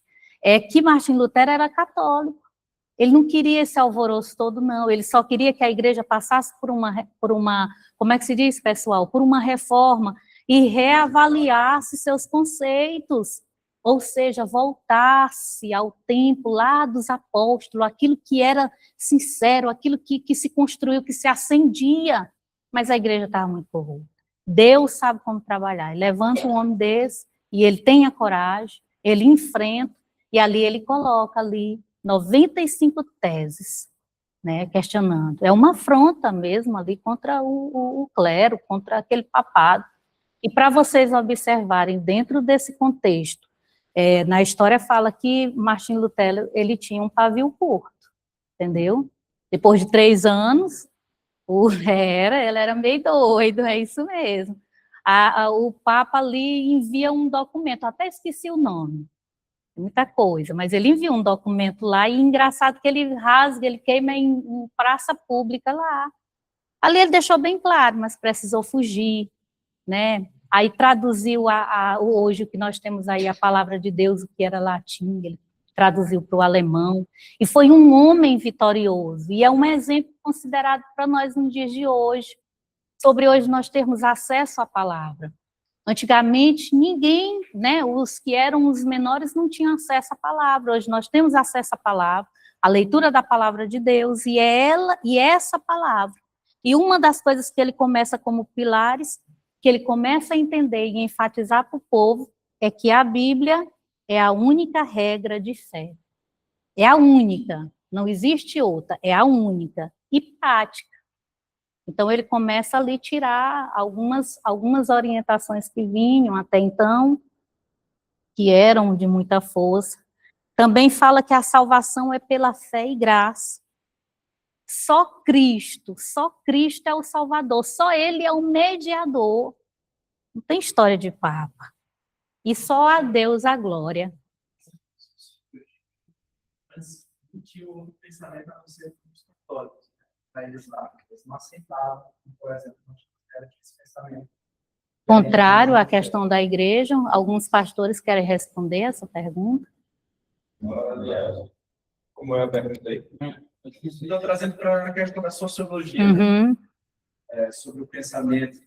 que Martinho Lutero era católico. Ele não queria esse alvoroço todo, não. Ele só queria que a igreja passasse por uma, como é que se diz, pessoal? Por uma reforma e reavaliasse seus conceitos. Ou seja, voltasse ao tempo lá dos apóstolos, aquilo que era sincero, aquilo que se construiu, que se acendia. Mas a igreja estava muito corrupta. Deus sabe como trabalhar. Ele levanta um homem desse e ele tem a coragem, ele enfrenta, e ali ele coloca ali 95 teses, né, questionando. É uma afronta mesmo ali contra o clero, contra aquele papado. E para vocês observarem, dentro desse contexto, na história fala que Martim Lutero, ele tinha um pavio curto, entendeu? Depois de 3 anos, ele era meio doido, é isso mesmo. O Papa ali envia um documento, até esqueci o nome, muita coisa, mas ele envia um documento lá, e engraçado que ele rasga, ele queima em praça pública lá. Ali ele deixou bem claro, mas precisou fugir, né? Aí traduziu hoje o que nós temos aí, a palavra de Deus, o que era latim, ele traduziu para o alemão, e foi um homem vitorioso, e é um exemplo considerado para nós nos dias de hoje, sobre hoje nós termos acesso à palavra. Antigamente, ninguém, né, os que eram os menores não tinham acesso à palavra, hoje nós temos acesso à palavra, a leitura da palavra de Deus, e essa palavra. E uma das coisas que ele começa como pilares, que ele começa a entender e enfatizar para o povo, é que a Bíblia é a única regra de fé. É a única, não existe outra, é a única e prática. Então, ele começa ali a tirar algumas orientações que vinham até então, que eram de muita força. Também fala que a salvação é pela fé e graça. Só Cristo é o Salvador, só Ele é o mediador. Não tem história de Papa. E só a Deus a glória. Mas tinha um pensamento a não ser dos católicos, para eles lá, eles não aceitavam, por exemplo, não era esse pensamento. Contrário à questão da igreja, alguns pastores querem responder essa pergunta. Como eu perguntei. Estou trazendo para a questão da sociologia, Uhum. sobre o pensamento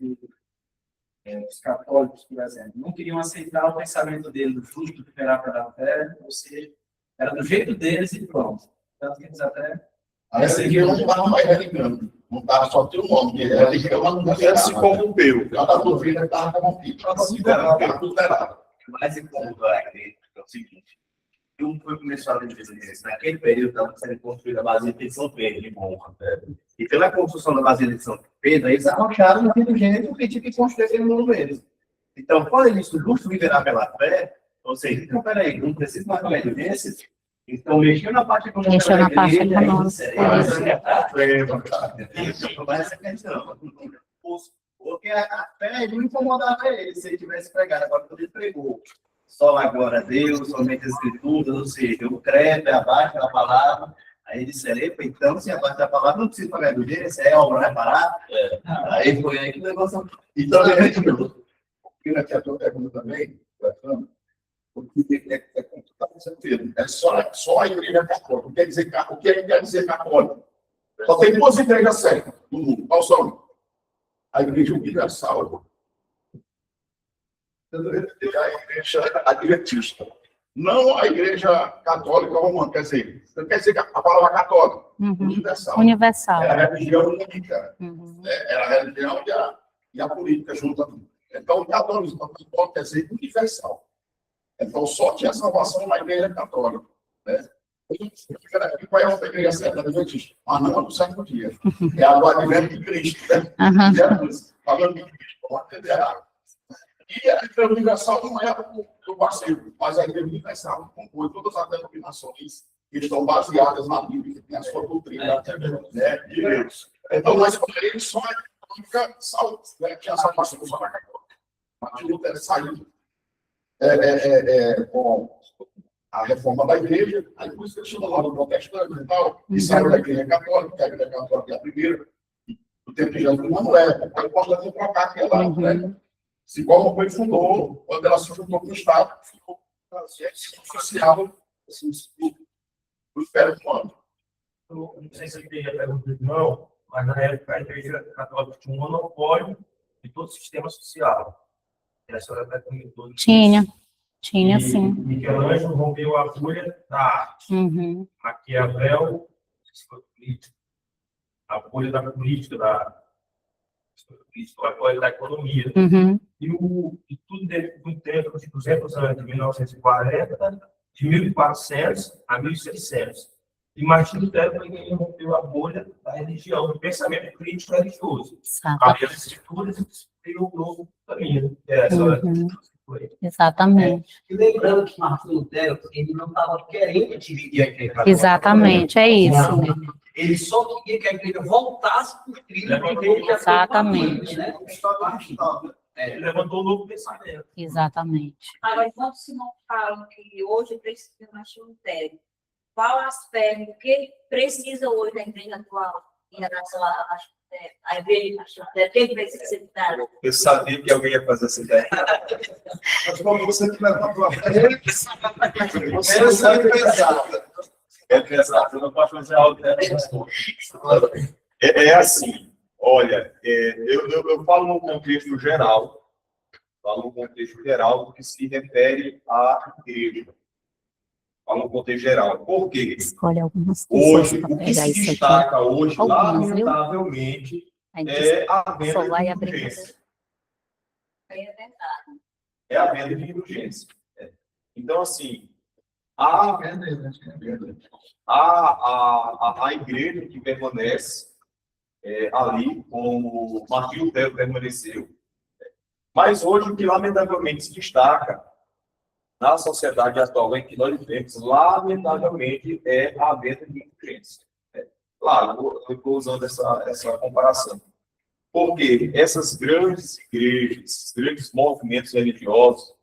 dos católicos, por exemplo. Não queriam aceitar o pensamento deles do justo que terá pela fé, ou seja, era do jeito deles e pronto. Tanto que eles até... A religião não estava mais religando. Não estava só tendo nome. A religião não Se corrompeu. Cada doutrina estava corrompida. Estava tutelada. O mais incômodo da igreja é o seguinte: como foi começado a dizer isso? Naquele período estava sendo construída a Basílica de São Pedro, de Monra. E pela construção da Basílica de São Pedro, eles arrocharam naquele jeito que tinha que construir aquele monumento. Então, quando eles o luxo viverá pela fé, ou seja, então, peraí, não precisa mais de uma evidência. Então, mexeu na parte econômica. Mexeu na parte econômica. Essa questão. Porque a fé não incomodava ele se ele tivesse pregado. Agora, quando ele pregou, só a glória a Deus, somente as escrituras, ou seja, o credo é abaixo da palavra. Aí ele disse, então, se abaixo da palavra, não precisa pagar do dinheiro, se é obra vai parar. Aí foi aí que o negócio... Então, aqui a tua pergunta também, porque é só a igreja católica. O que quer dizer católico? Só tem 2 igrejas certas no mundo. Qual são? A igreja universal e a igreja adventista. Não a igreja católica romana. Quer dizer que a palavra católica, universal. Universal. Era a religião única. Uhum. Era a religião e a política junto. Então, o católico quer dizer universal. Então, só tinha salvação na igreja católica. Né? Qual é a outra igreja certa? Mas não é no sétimo dia. É a do advento de Cristo. Né? Jesus, falando de Cristo, pode entender errado. E a igreja universal não é do vacilo, mas a igreja universal compõe todas as denominações que estão baseadas na Bíblia, que tem a sua doutrina, né, de Deus. Então, mas para eles só é a única salva, né, que a salvação só na católica. Martim Lutero saiu com a reforma da igreja, aí por isso que ele chama lá do protestante e tal, e saiu da igreja católica, que a igreja católica é a primeira, do tempo de Jesus não é, aí pode até trocar aquela, né? Se como foi fundou, quando ela se juntou com o Estado, ficou social, assim, o Império Romano. Eu não sei se ele teria pergunta não, mas na época a Igreja Católica tinha um monopólio de todo o sistema social. E a senhora até comentou isso. Tinha sim. Michelangelo rompeu a bolha da arte. Uhum. Maquiavel, a bolha da política, a bolha da economia. Uhum. E tudo dentro de um tempo de 200 anos, de 1940, de 1400 a 1600. E Martim Lutero foi quem rompeu a bolha da religião, do pensamento crítico religioso. Exato. Abriu as escrituras e o novo caminho. Exatamente. E lembrando que Martim Lutero, ele não estava querendo dividir a igreja. Exatamente, é isso. Ele só queria que a igreja voltasse para o trilho de Deus. Exatamente. Né? Ele levantou um novo pensamento. Exatamente. Agora, enquanto se não fala que hoje precisa de Martim Lutero, qual aspecto que precisa hoje da igreja atual em relação à igreja de Martim Lutero? Quem precisa ser mudado? Eu sabia que alguém ia fazer essa ideia. Mas como você que levantou a frente, Você sabe pesado. É pesado, eu não posso fazer algo. É assim, olha, eu falo num contexto geral, do que se refere à igreja. Falo no contexto geral. Por quê? Escolhe algumas pessoas Hoje, para o que pegar se isso aqui. destaca hoje, Algumas, viu? lamentavelmente, Aí é a só venda vai de abrir. indulgência. É verdade. É a venda de indulgência. Então, assim, a igreja que permanece ali, como Martim Lutero permaneceu. Mas hoje, o que lamentavelmente se destaca na sociedade atual em que nós vivemos, lamentavelmente, é a venda de indulgência. Claro, eu estou usando essa comparação. Porque essas grandes igrejas, esses grandes movimentos religiosos,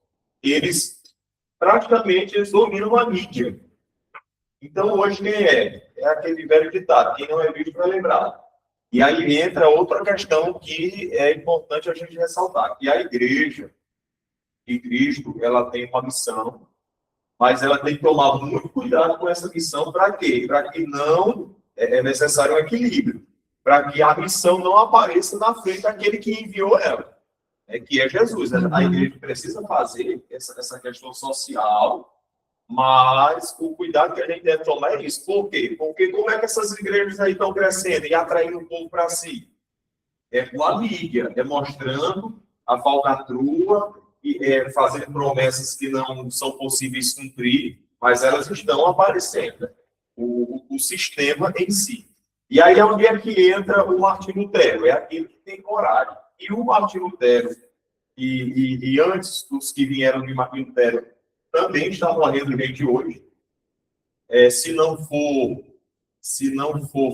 eles praticamente dominam a mídia. Então, hoje, quem é? É aquele velho ditado, quem não é visto não é lembrado. E aí entra outra questão que é importante a gente ressaltar, que a igreja de Cristo, ela tem uma missão, mas ela tem que tomar muito cuidado com essa missão. Para quê? Para que não é necessário um equilíbrio, para que a missão não apareça na frente daquele que enviou ela, que é Jesus. A igreja precisa fazer essa questão social, mas o cuidado que a gente deve tomar é isso. Por quê? Porque como é que essas igrejas aí estão crescendo e atraindo o povo para si? É com a mídia, é mostrando a falcatrua, e fazendo promessas que não são possíveis cumprir, mas elas estão aparecendo. O sistema em si. E aí é onde é que entra o Martim Lutero, é aquele que tem coragem. E o Martim Lutero, e antes dos que vieram de Martim Lutero, também está morrendo gente hoje. Se não for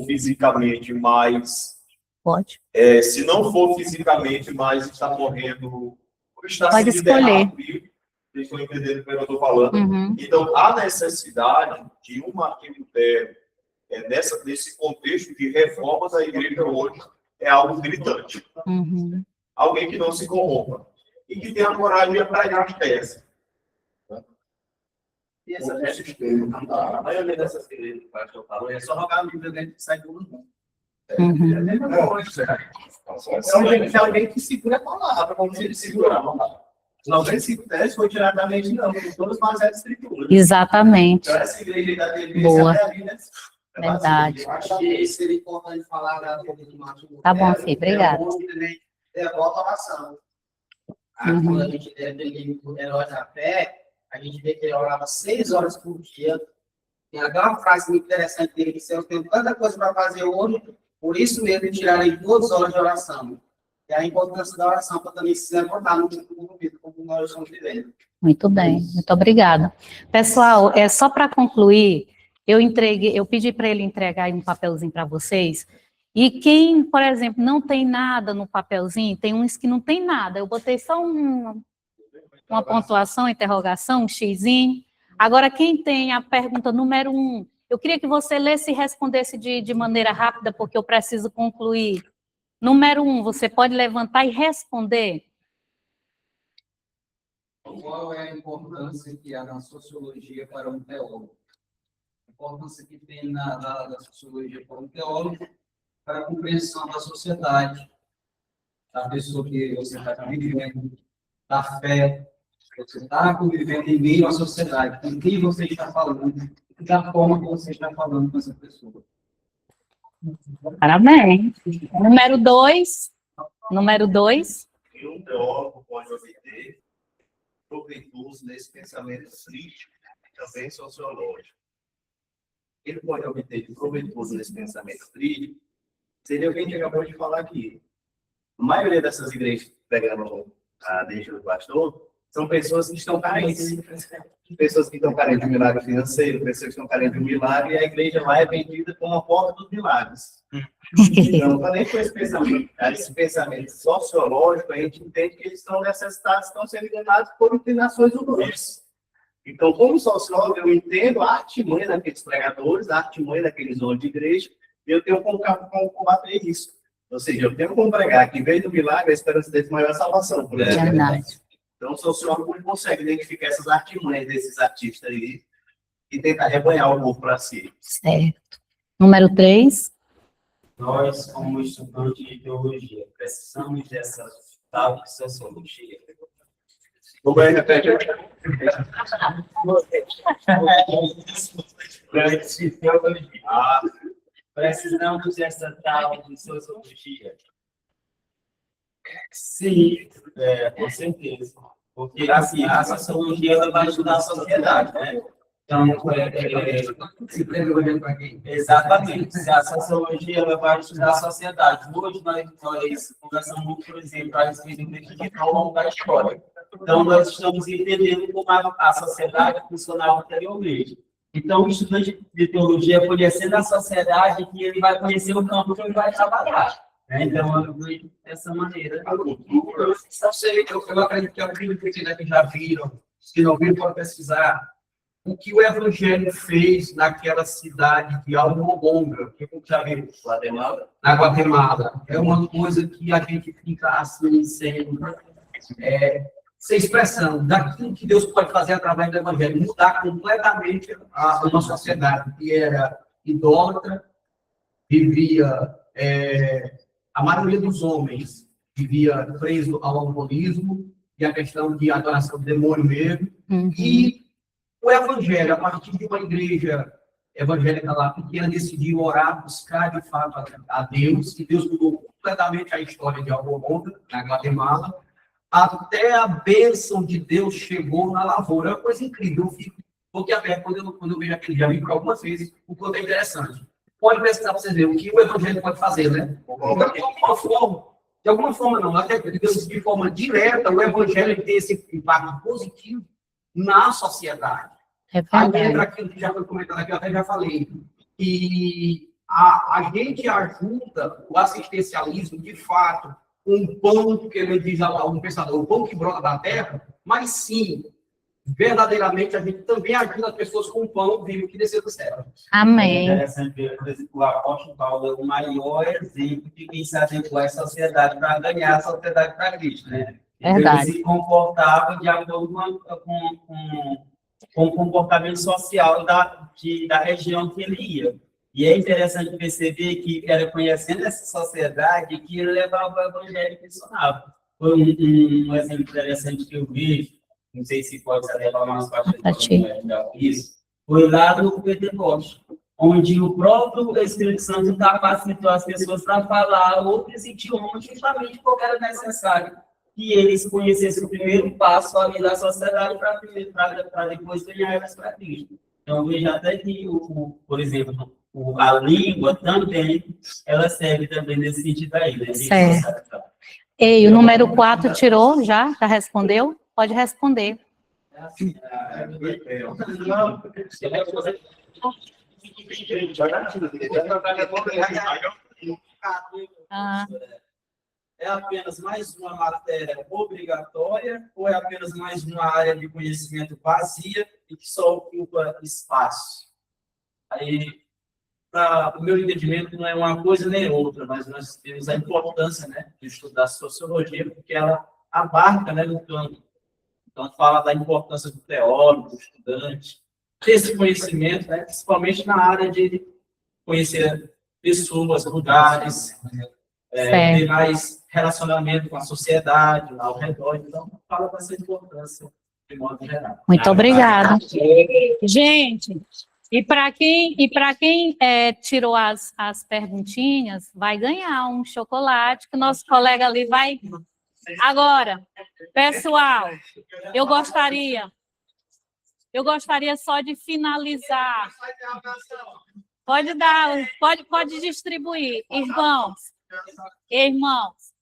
fisicamente, mas... Pode. Se não for fisicamente, mas está morrendo... Está Pode escolher. Vocês estão entendendo o que eu estou falando? Uhum. Então, a necessidade de um Martim Lutero, nesse contexto de reforma da igreja hoje, é algo gritante. Uhum. Alguém que não se corrompa e que tenha a coragem de pregar as teses. E essa a maioria dessas igrejas que eu falo, é só rogar a Bíblia dentro que sai todo mundo. Uhum. É a mesma coisa. É alguém que segura a palavra, como se ele segura a palavra. Não vem se pudesse, foi tirado da mente, não, com todas as escrituras. Exatamente. Então, essa igreja da TV, Boa. até ali, né? Verdade. Eu acho que seria importante falar da vida de Martim Lutero. Tá bom, filho, obrigada. É a volta à oração. Uhum. Quando a gente tem o Herói da Fé, a gente vê que ele orava 6 horas por dia. Tem aquela frase muito interessante dele, que eu tenho tanta coisa para fazer hoje, por isso mesmo tirarei 2 horas de oração. E a importância da oração para também se levantar no mundo como nós estamos vivendo. Muito bem, muito obrigada. Pessoal, só para concluir, eu pedi para ele entregar aí um papelzinho para vocês, e quem, por exemplo, não tem nada no papelzinho, tem uns que não tem nada, eu botei só uma pontuação, interrogação, um xizinho. Agora, quem tem a pergunta número 1, eu queria que você lesse e respondesse de maneira rápida, porque eu preciso concluir. Número 1, você pode levantar e responder. Qual é a importância que há na sociologia para um teólogo? importância que tem da sociologia como teórico para a compreensão da sociedade, da pessoa que você está vivendo, da fé, você está convivendo em meio à sociedade, com quem você está falando, e da forma que você está falando com essa pessoa. Parabéns. Número 2. Número 2. E um teólogo pode obter proveitoso nesse pensamento crítico e também sociológico. Ele pode obter proveitoso nesse pensamento crítico, seria o que a gente acabou de falar aqui. A maioria dessas igrejas, pegando a deixa do pastor, são pessoas que estão carentes. Pessoas que estão carentes de um milagre financeiro, pessoas que estão carentes de um milagre, e a igreja lá é vendida como a porta dos milagres. Então, quando a gente faz esse pensamento sociológico, a gente entende que eles estão necessitados, estão sendo enganados por inclinações humanas. Então, como sociólogo, eu entendo a artimanha daqueles pregadores, a artimanha daqueles donos de igreja, e eu tenho como combater isso. Ou seja, eu tenho como pregar que, em vez do milagre, a esperança deles maior é a salvação. Por exemplo. Verdade. Então, o sociólogo não consegue identificar essas artimanhas desses artistas aí e tentar rebanhar o povo para si. Certo. Número 3. Nós, como estudantes de teologia, precisamos dessa tal de sociologia. Como é, repete? Precisamos dessa tal de sociologia. Sim, com certeza. Porque, assim, a sociologia ela vai ajudar a sociedade, né? Então, exatamente. A sociologia ela vai ajudar a sociedade. Hoje nós conversamos muito, por exemplo, a respeito do digital ao longo da história. Então, nós estamos entendendo como a sociedade funcionava anteriormente. Então, o estudante de teologia, conhecendo a sociedade, que ele vai conhecer o campo que ele vai trabalhar. Então, eu vejo dessa maneira. Não sei, eu acredito que alguém que já viram, se não viram, pode pesquisar o que o Evangelho fez naquela cidade de Almobonga, que já viram, na Guatemala. É uma coisa que a gente fica assim, sem expressão daquilo que Deus pode fazer através do Evangelho, mudar completamente uma sociedade que era idólatra, vivia, a maioria dos homens vivia preso ao alcoolismo e a questão de adoração do demônio mesmo, e o Evangelho, a partir de uma igreja evangélica lá pequena, decidiu orar, buscar de fato a Deus, e Deus mudou completamente a história de Almobonga, na Guatemala, até a bênção de Deus chegou na lavoura. É uma coisa incrível. Eu fico boquiaberto quando eu vejo aquele já vi por algumas vezes, o quanto é interessante. Pode pesquisar para vocês verem o que o Evangelho pode fazer, né? De alguma forma não, até de forma direta, o Evangelho tem esse impacto positivo na sociedade. Aí entra aquilo que já foi comentado aqui, eu até já falei. E a gente ajuda o assistencialismo, de fato, um pão, que ele diz a um pensador, o pão que brota da terra, mas sim, verdadeiramente, a gente também ajuda as pessoas com o pão vivo que desceu do céu. Amém. É interessante ver, por exemplo, o apóstolo Paulo é o maior exemplo de quem se adequou à sociedade para ganhar a sociedade para Cristo, né? Verdade. Ele se comportava de acordo com o comportamento social da região que ele ia. E é interessante perceber que era conhecendo essa sociedade que ele levava o evangelho que ensinava. Foi um exemplo interessante que eu vi, não sei se pode se levar umas partes isso, foi lá no Pentecoste, onde o próprio Espírito Santo capacitou as pessoas para falar outros idiomas, justamente porque era necessário que eles conhecessem o primeiro passo ali da sociedade para depois ganhar elas para Cristo. Então, veja até que, por exemplo, a língua também, ela serve também nesse sentido aí, né? Certo. E o número 4 tirou já? Já respondeu? Pode responder. É apenas mais uma matéria obrigatória ou é apenas mais uma área de conhecimento vazia e que só ocupa espaço? Aí, para o meu entendimento, não é uma coisa nem outra, mas nós temos a importância, né, de estudar sociologia, porque ela abarca, né, no campo. Então, fala da importância do teórico, do estudante, ter esse conhecimento, né, principalmente na área de conhecer pessoas, lugares, ter mais relacionamento com a sociedade ao redor. Então, fala dessa importância, de modo geral. Muito obrigada. Gente, e para quem tirou as perguntinhas, vai ganhar um chocolate que o nosso colega ali vai. Agora, pessoal, eu gostaria só de finalizar. Pode dar, pode distribuir. Irmãos,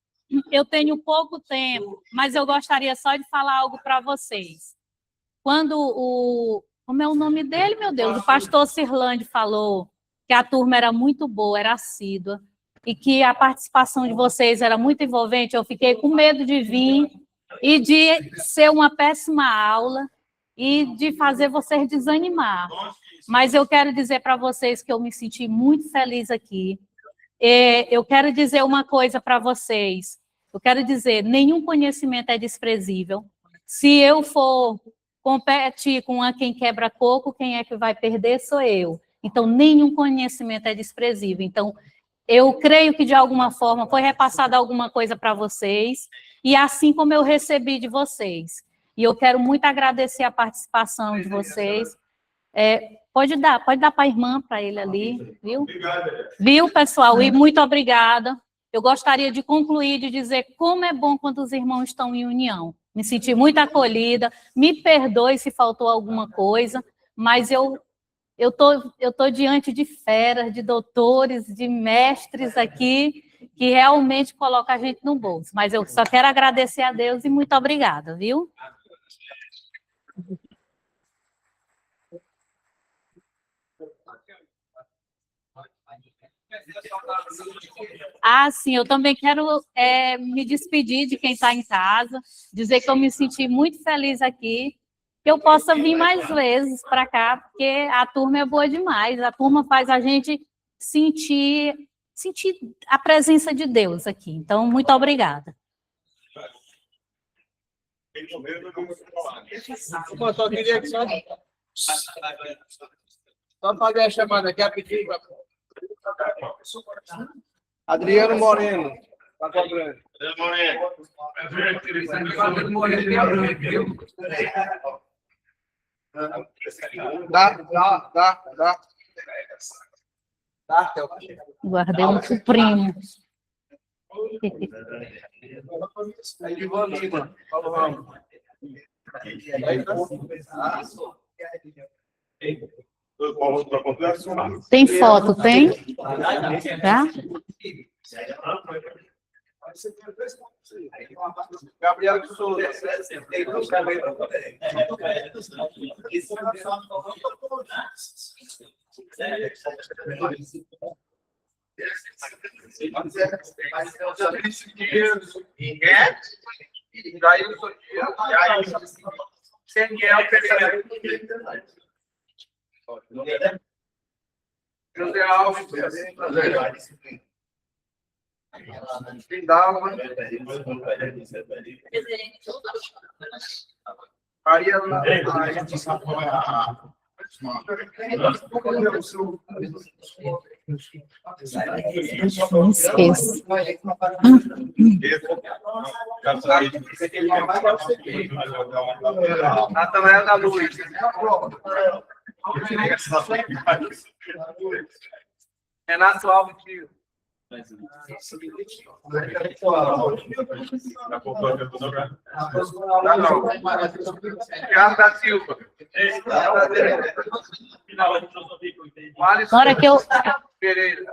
eu tenho pouco tempo, mas eu gostaria só de falar algo para vocês. Quando como é o nome dele, meu Deus? O pastor Cirlande falou que a turma era muito boa, era assídua, e que a participação de vocês era muito envolvente. Eu fiquei com medo de vir e de ser uma péssima aula e de fazer vocês desanimar. Mas eu quero dizer para vocês que eu me senti muito feliz aqui. Eu quero dizer uma coisa para vocês. Eu quero dizer, nenhum conhecimento é desprezível. Se eu for competir com quem quebra coco, quem é que vai perder sou eu. Então, nenhum conhecimento é desprezível. Então, eu creio que, de alguma forma, foi repassada alguma coisa para vocês, e assim como eu recebi de vocês. E eu quero muito agradecer a participação de vocês. Pode dar para a irmã, para ele ali, viu? Viu, pessoal? E muito obrigada. Eu gostaria de concluir, de dizer como é bom quando os irmãos estão em união. Me senti muito acolhida, me perdoe se faltou alguma coisa, mas eu tô diante de feras, de doutores, de mestres aqui, que realmente colocam a gente no bolso. Mas eu só quero agradecer a Deus e muito obrigada, viu? Sim, eu também quero me despedir de quem está em casa, dizer que eu me senti muito feliz aqui, que eu possa vir mais vezes para cá, porque a turma é boa demais, a turma faz a gente sentir a presença de Deus aqui. Então, muito obrigada. Eu só queria que só fazer a chamada aqui rapidinho. Adriano Moreno. Tá cobrando. Adriano Moreno. Dá. Guardei um primo. Tem foto, tem? Tá? Gabriel Souza. José Alves, Pindalma, Maria Não esqueço. Natanael da Luz. Renato Alves Tio. Thiago da Silva. Na hora que eu... Pereira.